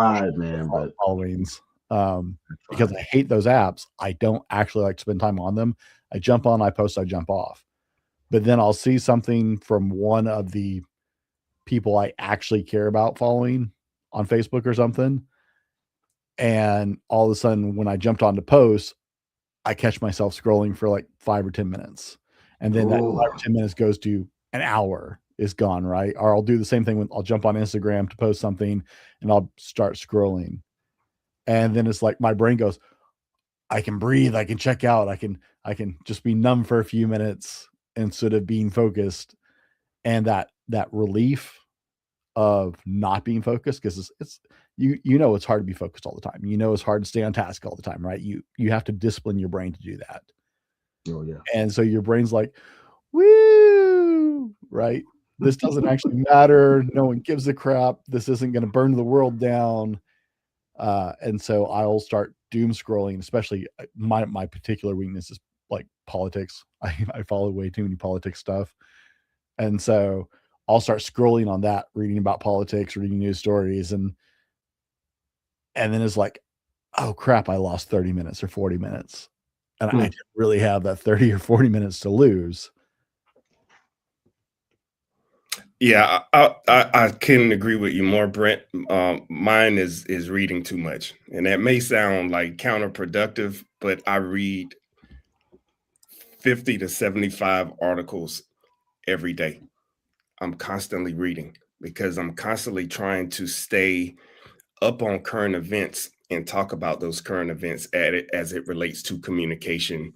followings. Because I hate those apps. I don't actually like to spend time on them. I jump on, I post, I jump off. But then I'll see something from one of the people I actually care about following on Facebook or something. And all of a sudden, when I jumped on to post, I catch myself scrolling for like 5 or 10 minutes. And then that 5 or 10 minutes goes to an hour is gone, right? Or I'll do the same thing when I'll jump on Instagram to post something and I'll start scrolling. And then it's like my brain goes, I can breathe, I can check out, I can just be numb for a few minutes instead of being focused. And that relief of not being focused, because it's you know it's hard to be focused all the time. You know it's hard to stay on task all the time, right? You have to discipline your brain to do that. Oh yeah. And so your brain's like, woo, right? This doesn't actually matter. No one gives a crap. This isn't going to burn the world down. And so I'll start doom scrolling, especially my particular weakness is like politics. I follow way too many politics stuff. And so I'll start scrolling on that, reading about politics, reading news stories. And then it's like, oh crap, I lost 30 minutes or 40 minutes. And I didn't really have that 30 or 40 minutes to lose. Yeah, I couldn't agree with you more, Brent. Mine is reading too much. And that may sound like counterproductive, but I read 50 to 75 articles every day. I'm constantly reading because I'm constantly trying to stay up on current events and talk about those current events as it relates to communication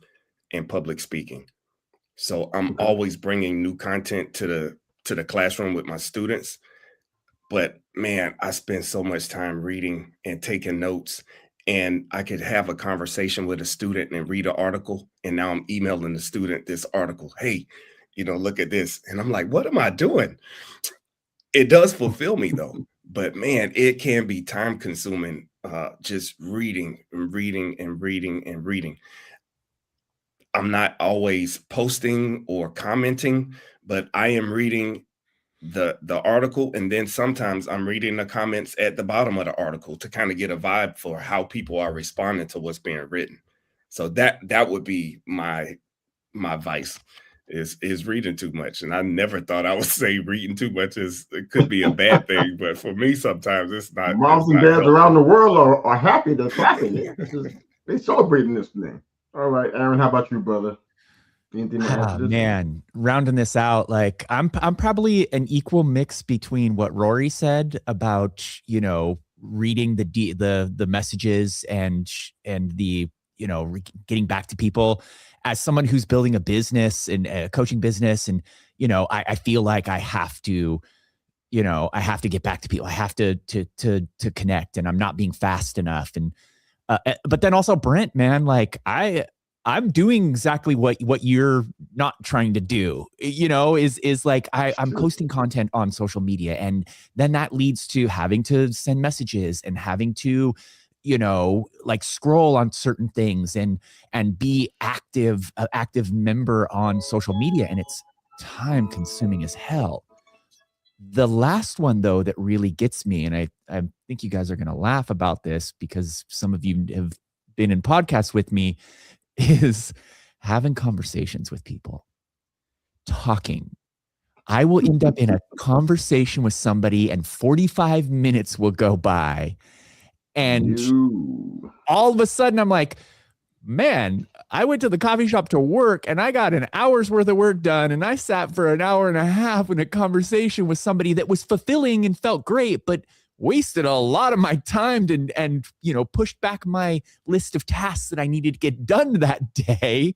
and public speaking. So I'm always bringing new content to the classroom with my students. But man, I spend so much time reading and taking notes, and I could have a conversation with a student and read an article. And now I'm emailing the student this article. Hey, look at this. And I'm like, what am I doing? It does fulfill me though. But man, it can be time consuming, just reading and reading and reading and reading. I'm not always posting or commenting, but I am reading the article, and then sometimes I'm reading the comments at the bottom of the article to kind of get a vibe for how people are responding to what's being written. So that would be my vice is reading too much. And I never thought I would say reading too much it could be a bad thing, but for me sometimes it's not. Moms and dads around the world are happy. They're clapping it. They celebrating this thing. All right, Aaron, how about you, brother? Anything to add to this? Man, rounding this out, like I'm probably an equal mix between what Rory said about, reading the messages and the, getting back to people. As someone who's building a business and a coaching business, and, I feel like I have to get back to people. I have to connect, and I'm not being fast enough. And, but then also Brent, man, like I'm doing exactly what you're not trying to do, is like I'm posting content on social media, and then that leads to having to send messages and having to, like scroll on certain things and be an active member on social media. And it's time consuming as hell. The last one though, that really gets me, and I think you guys are going to laugh about this because some of you have been in podcasts with me, is having conversations with people, talking. I will end up in a conversation with somebody and 45 minutes will go by. And all of a sudden I'm like, man, I went to the coffee shop to work and I got an hour's worth of work done. And I sat for an hour and a half in a conversation with somebody that was fulfilling and felt great, but wasted a lot of my time and pushed back my list of tasks that I needed to get done that day,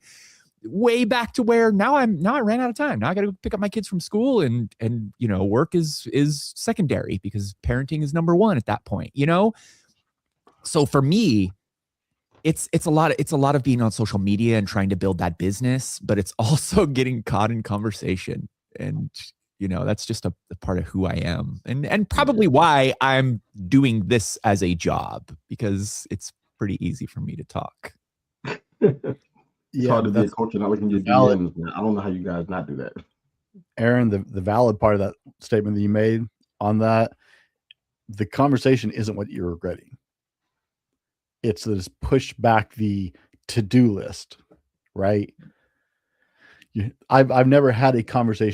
way back to where now I ran out of time. Now I got to pick up my kids from school and work is secondary because parenting is number one at that point, So for me, it's a lot of being on social media and trying to build that business, but it's also getting caught in conversation. And that's just a part of who I am, and probably why I'm doing this as a job, because it's pretty easy for me to talk. It's hard to be a coach and not looking at your DMs, man. I don't know how you guys not do that. Aaron, the valid part of that statement that you made on that, the conversation isn't what you're regretting. It's that it's pushed back the to-do list, right? I've never had a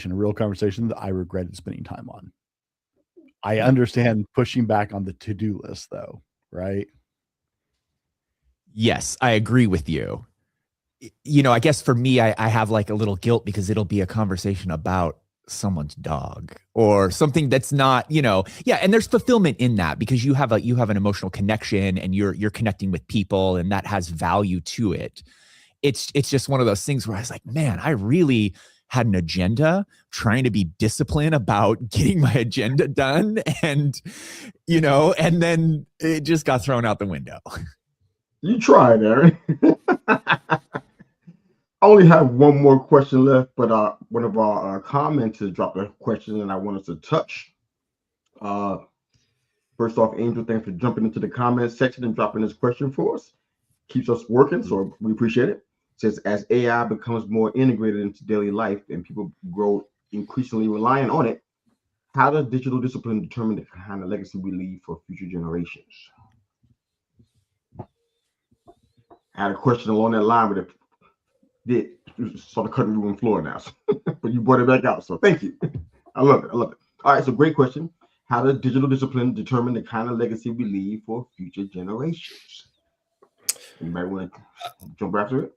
real conversation that I regretted spending time on. I understand pushing back on the to-do list though, right? Yes, I agree with you. I guess for me, I have like a little guilt because it'll be a conversation about someone's dog or something that's not, and there's fulfillment in that because you have an emotional connection and you're connecting with people and that has value to it. It's just one of those things where I was like, man, I really had an agenda, trying to be disciplined about getting my agenda done. And, and then it just got thrown out the window. You tried, Aaron. I only have one more question left, but one of our commenters dropped a question and I want us to touch. First off, Angel, thanks for jumping into the comment section and dropping this question for us. Keeps us working, so we appreciate it. Says, as AI becomes more integrated into daily life and people grow increasingly reliant on it, how does digital discipline determine the kind of legacy we leave for future generations? I had a question along that line, but it did sort of cutting room floor now, but you brought it back out, so thank you. I love it. All right, so great question. How does digital discipline determine the kind of legacy we leave for future generations? Anybody want to jump after it?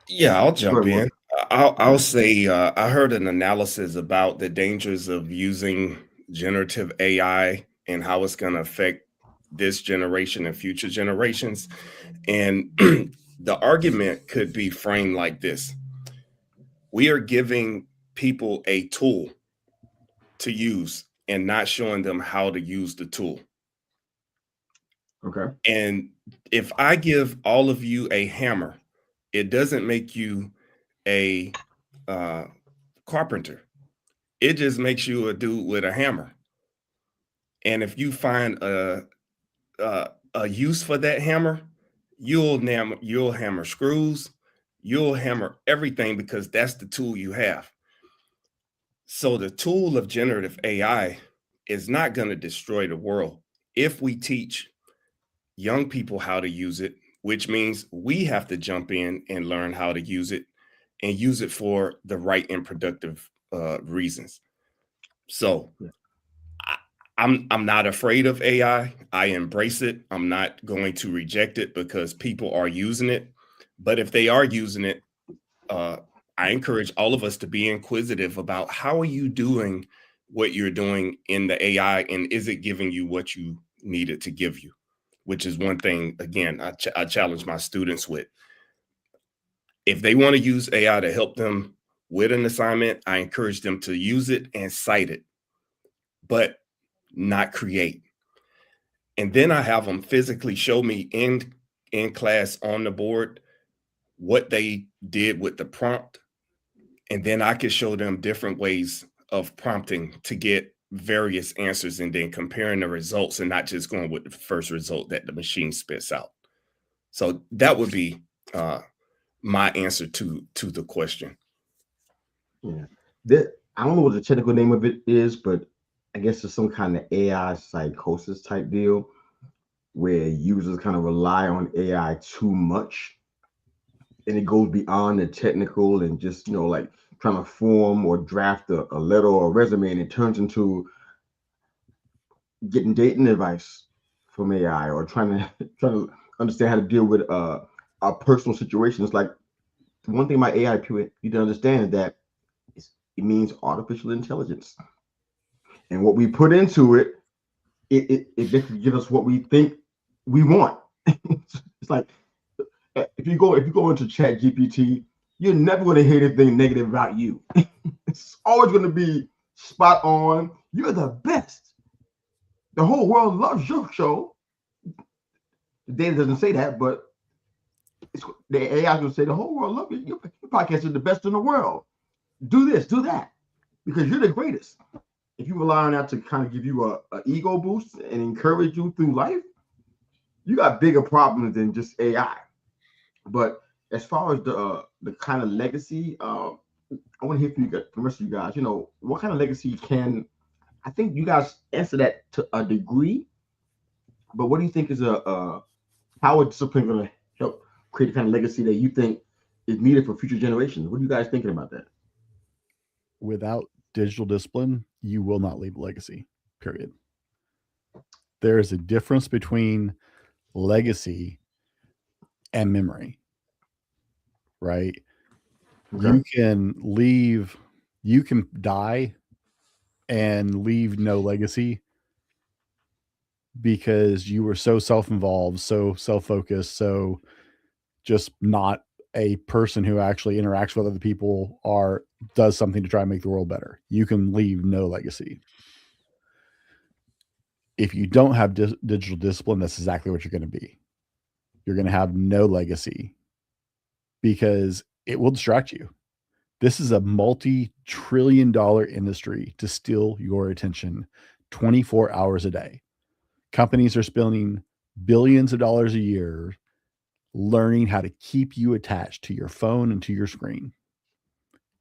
Yeah, I'll jump in. I'll say I heard an analysis about the dangers of using generative AI and how it's going to affect this generation and future generations. And the argument could be framed like this. We are giving people a tool to use and not showing them how to use the tool. Okay. And if I give all of you a hammer, it doesn't make you a carpenter. It just makes you a dude with a hammer. And if you find a use for that hammer, you'll hammer screws, you'll hammer everything because that's the tool you have. So the tool of generative AI is not going to destroy the world if we teach young people how to use it, which means we have to jump in and learn how to use it and use it for the right and productive reasons. So I'm not afraid of AI. I embrace it. I'm not going to reject it because people are using it. But if they are using it, I encourage all of us to be inquisitive about how are you doing what you're doing in the AI, and is it giving you what you need it to give you? Which is one thing, again, I challenge my students with. If they want to use AI to help them with an assignment, I encourage them to use it and cite it, but not create. And then I have them physically show me in class on the board what they did with the prompt. And then I can show them different ways of prompting to get various answers and then comparing the results and not just going with the first result that the machine spits out. So that would be my answer to the question. Yeah, I don't know what the technical name of it is, but I guess it's some kind of AI psychosis type deal where users kind of rely on AI too much, and it goes beyond the technical and just like trying to form or draft a letter or a resume, and it turns into getting dating advice from AI or trying to understand how to deal with our personal situations. Like, one thing about AI people need to understand is that it means artificial intelligence, and what we put into it, it basically gives us what we think we want. It's like if you go into Chat GPT, you're never going to hear anything negative about you. It's always going to be spot on. You're the best. The whole world loves your show. The data doesn't say that, but the AI will say the whole world loves you. Your podcast is the best in the world. Do this, do that, because you're the greatest. If you rely on that to kind of give you a ego boost and encourage you through life, you got bigger problems than just AI. But as far as the kind of legacy, I want to hear from you guys, from the rest of you guys. What kind of legacy I think you guys answer that to a degree, but what do you think is how is discipline going to help create the kind of legacy that you think is needed for future generations? What are you guys thinking about that? Without digital discipline, you will not leave a legacy, period. There is a difference between legacy and memory, right? Okay. You can die and leave no legacy because you were so self-involved, so self-focused, so just not a person who actually interacts with other people or does something to try and make the world better. You can leave no legacy. If you don't have digital discipline, that's exactly what you're going to be. You're going to have no legacy because it will distract you. This is a multi-trillion-dollar industry to steal your attention 24 hours a day. Companies are spending billions of dollars a year learning how to keep you attached to your phone and to your screen.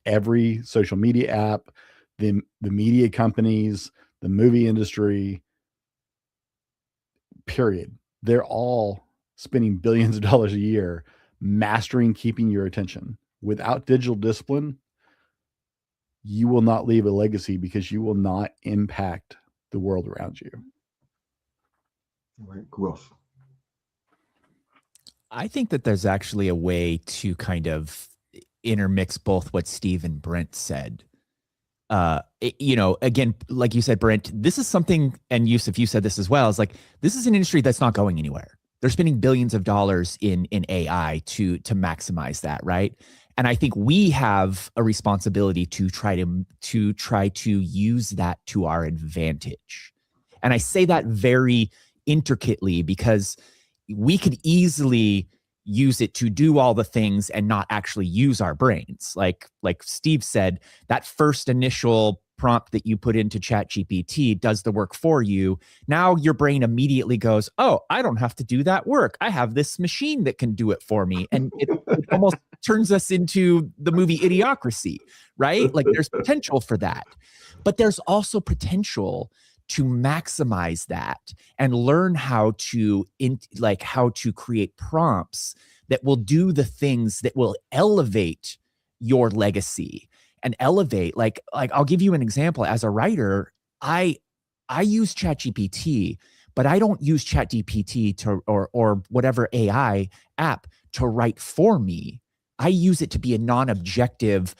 Every social media app, the media companies, the movie industry, period. They're all spending billions of dollars a year mastering keeping your attention. Without digital discipline, you will not leave a legacy because you will not impact the world around you. All right, who else? I think that there's actually a way to kind of intermix both what Steve and Brent said. Again, like you said, Brent, this is something, and Yusuf, you said this as well, is like, this is an industry that's not going anywhere. They're spending billions of dollars in AI to maximize that, right? And I think we have a responsibility to try to use that to our advantage. And I say that very intricately because we could easily use it to do all the things and not actually use our brains. Like Steve said, that first initial prompt that you put into ChatGPT does the work for you. Now your brain immediately goes, oh, I don't have to do that work. I have this machine that can do it for me. And it almost turns us into the movie Idiocracy, right? Like there's potential for that. But there's also potential to maximize that and learn how to create prompts that will do the things that will elevate your legacy and elevate. Like I'll give you an example. As a writer, I use ChatGPT, but I don't use ChatGPT to or whatever AI app to write for me. I use it to be a non-objective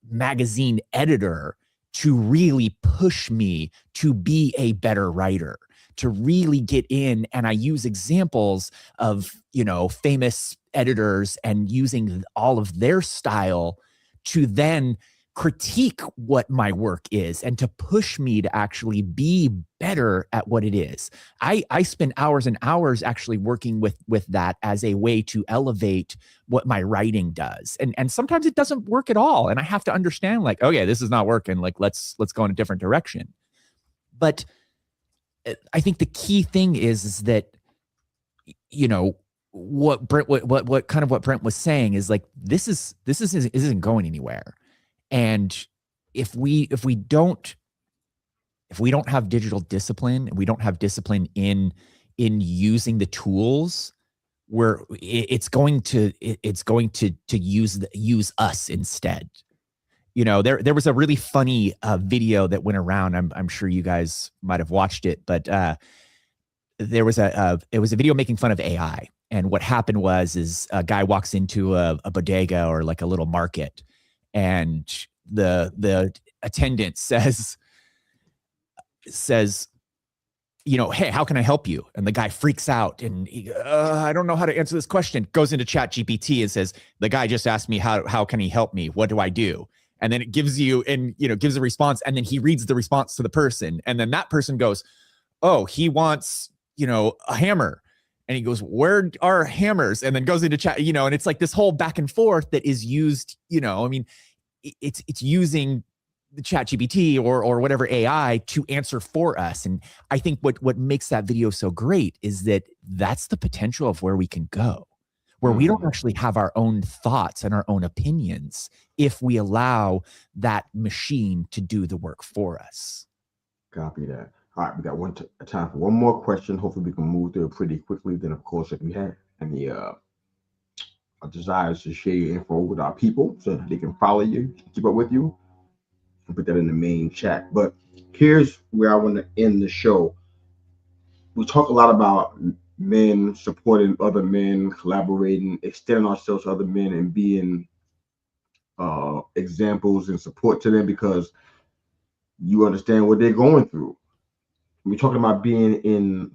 magazine editor to really push me to be a better writer, to really get in. And I use examples of, famous editors and using all of their style to then critique what my work is and to push me to actually be better at what it is. I spend hours and hours actually working with that as a way to elevate what my writing does. And sometimes it doesn't work at all. And I have to understand, like, okay, this is not working. Like, let's go in a different direction. But I think the key thing is that, what Brent was saying is like, this isn't going anywhere. And if we don't have digital discipline, and we don't have discipline in using the tools, it's going to use us instead. There was a really funny video that went around. I'm sure you guys might have watched it, but it was a video making fun of AI. And what happened was a guy walks into a bodega or like a little market, and the attendant says, hey, how can I help you? And the guy freaks out and he, I don't know how to answer this question. Goes into ChatGPT and says, the guy just asked me, how can he help me? What do I do? And then it gives you, gives a response. And then he reads the response to the person. And then that person goes, oh, he wants, a hammer. And he goes, where are hammers? And then goes into chat, and it's like this whole back and forth that is used, it's using the ChatGPT or whatever AI to answer for us. And I think what makes that video so great is that that's the potential of where we can go, where we don't actually have our own thoughts and our own opinions if we allow that machine to do the work for us. Copy that. All right, we got time for one more question. Hopefully we can move through it pretty quickly. Then, of course, if you have any desires to share your info with our people so that they can follow you, keep up with you, and put that in the main chat. But here's where I want to end the show. We talk a lot about men supporting other men, collaborating, extending ourselves to other men, and being examples and support to them, because You understand what they're going through. We're talking about being in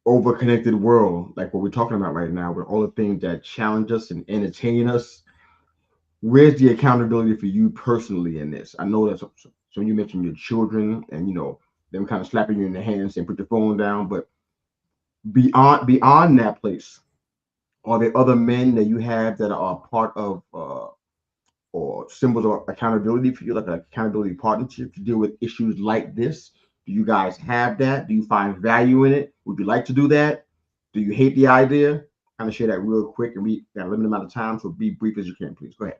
over-connected world, like what we're talking about right now, with all the things that challenge us and entertain us. Where's the accountability for you personally in this? I know that so you mentioned your children and them kind of slapping you in the hands and put your phone down, but beyond that place, are there other men that you have that are part of or symbols of accountability for you, like an accountability partnership to deal with issues like this? Do you guys have that? Do you find value in it? Would you like to do that? Do you hate the idea? Kind of share that real quick, and we got a limited amount of time, so be brief as you can, please. Go ahead.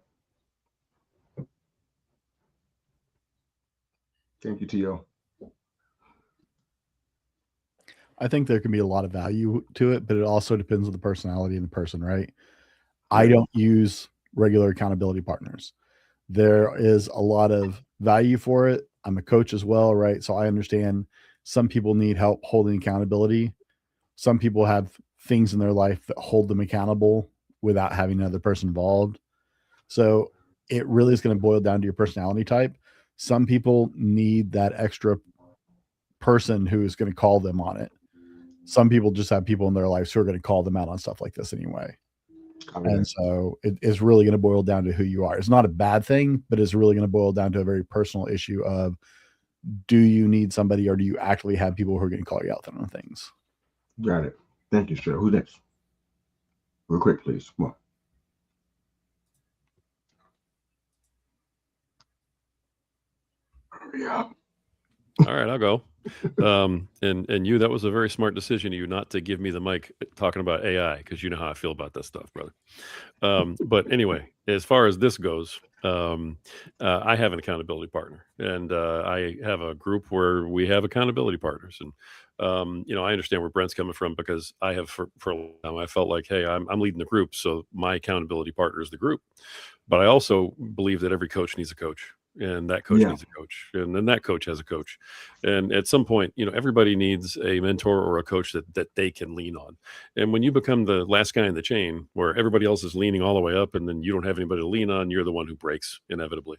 Thank you, T.O. I think there can be a lot of value to it, but it also depends on the personality of the person, right? I don't use regular accountability partners. There is a lot of value for it. I'm a coach as well, right? So I understand some people need help holding accountability. Some people have things in their life that hold them accountable without having another person involved. So it really is going to boil down to your personality type. Some people need that extra person who is going to call them on it. Some people just have people in their lives who are going to call them out on stuff like this anyway. And so it is really going to boil down to who you are. It's not a bad thing, but it's really going to boil down to a very personal issue of, do you need somebody, or do you actually have people who are going to call you out on things? Got it. Thank you, sir. Who's next? Real quick, please. Come on. Hurry up. All right, I'll go. And you, that was a very smart decision of you not to give me the mic talking about AI, because you know how I feel about that stuff, brother. But anyway, as far as this goes, I have an accountability partner, and I have a group where we have accountability partners. And I understand where Brent's coming from, because I have for a long time, I felt like, hey, I'm leading the group, so my accountability partner is the group. But I also believe that every coach needs a coach, and that coach needs a coach, and then that coach has a coach. And at some point, everybody needs a mentor or a coach that they can lean on. And when you become the last guy in the chain, where everybody else is leaning all the way up, and then you don't have anybody to lean on, you're the one who breaks inevitably.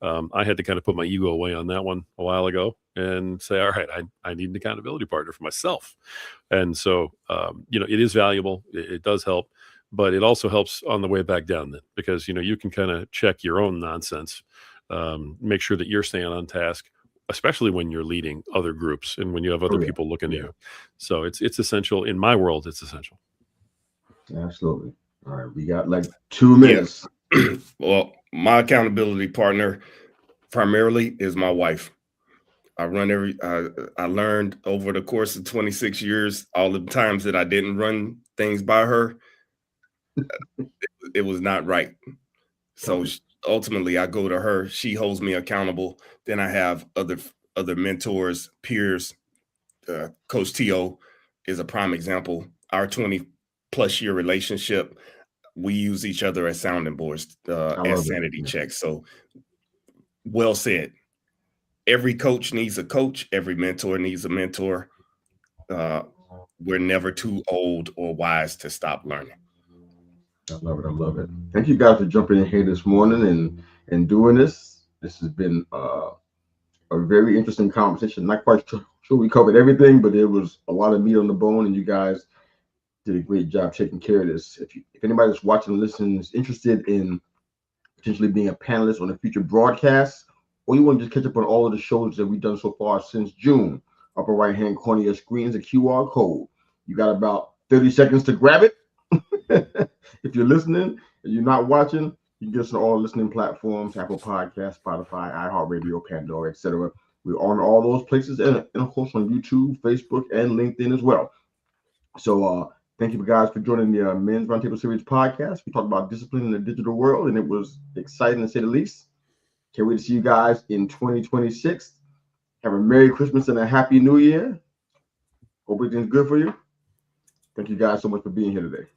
I had to kind of put my ego away on that one a while ago and say, all right, I need an accountability partner for myself. And so, it is valuable. It does help. But it also helps on the way back down, then, because you can kind of check your own nonsense, make sure that you're staying on task, especially when you're leading other groups and when you have other people looking to you. So it's essential in my world. It's essential. Absolutely. All right, we got like 2 minutes. Well, my accountability partner primarily is my wife. I learned over the course of 26 years, all the times that I didn't run things by her, it was not right. So ultimately, I go to her. She holds me accountable. Then I have other mentors, peers. Coach T.O. is a prime example. Our 20+ year relationship, we use each other as sounding boards, as sanity checks. So well said. Every coach needs a coach. Every mentor needs a mentor. We're never too old or wise to stop learning. I love it. I love it. Thank you guys for jumping in here this morning and doing this. This has been a very interesting conversation. Not quite sure we covered everything, but there was a lot of meat on the bone, and you guys did a great job taking care of this. If anybody that's watching and listening is interested in potentially being a panelist on a future broadcast, or you want to just catch up on all of the shows that we've done so far since June, upper right-hand corner of your screen is a QR code. You got about 30 seconds to grab it. If you're listening and you're not watching, you can get us on all listening platforms: Apple Podcasts, Spotify, iHeartRadio, Pandora, etc. We're on all those places, and of course on YouTube, Facebook, and LinkedIn as well. So thank you guys for joining the Men's Roundtable Series podcast. We talked about discipline in the digital world, and it was exciting to say the least. Can't wait to see you guys in 2026. Have a Merry Christmas and a Happy New Year. Hope everything's good for you. Thank you guys so much for being here today.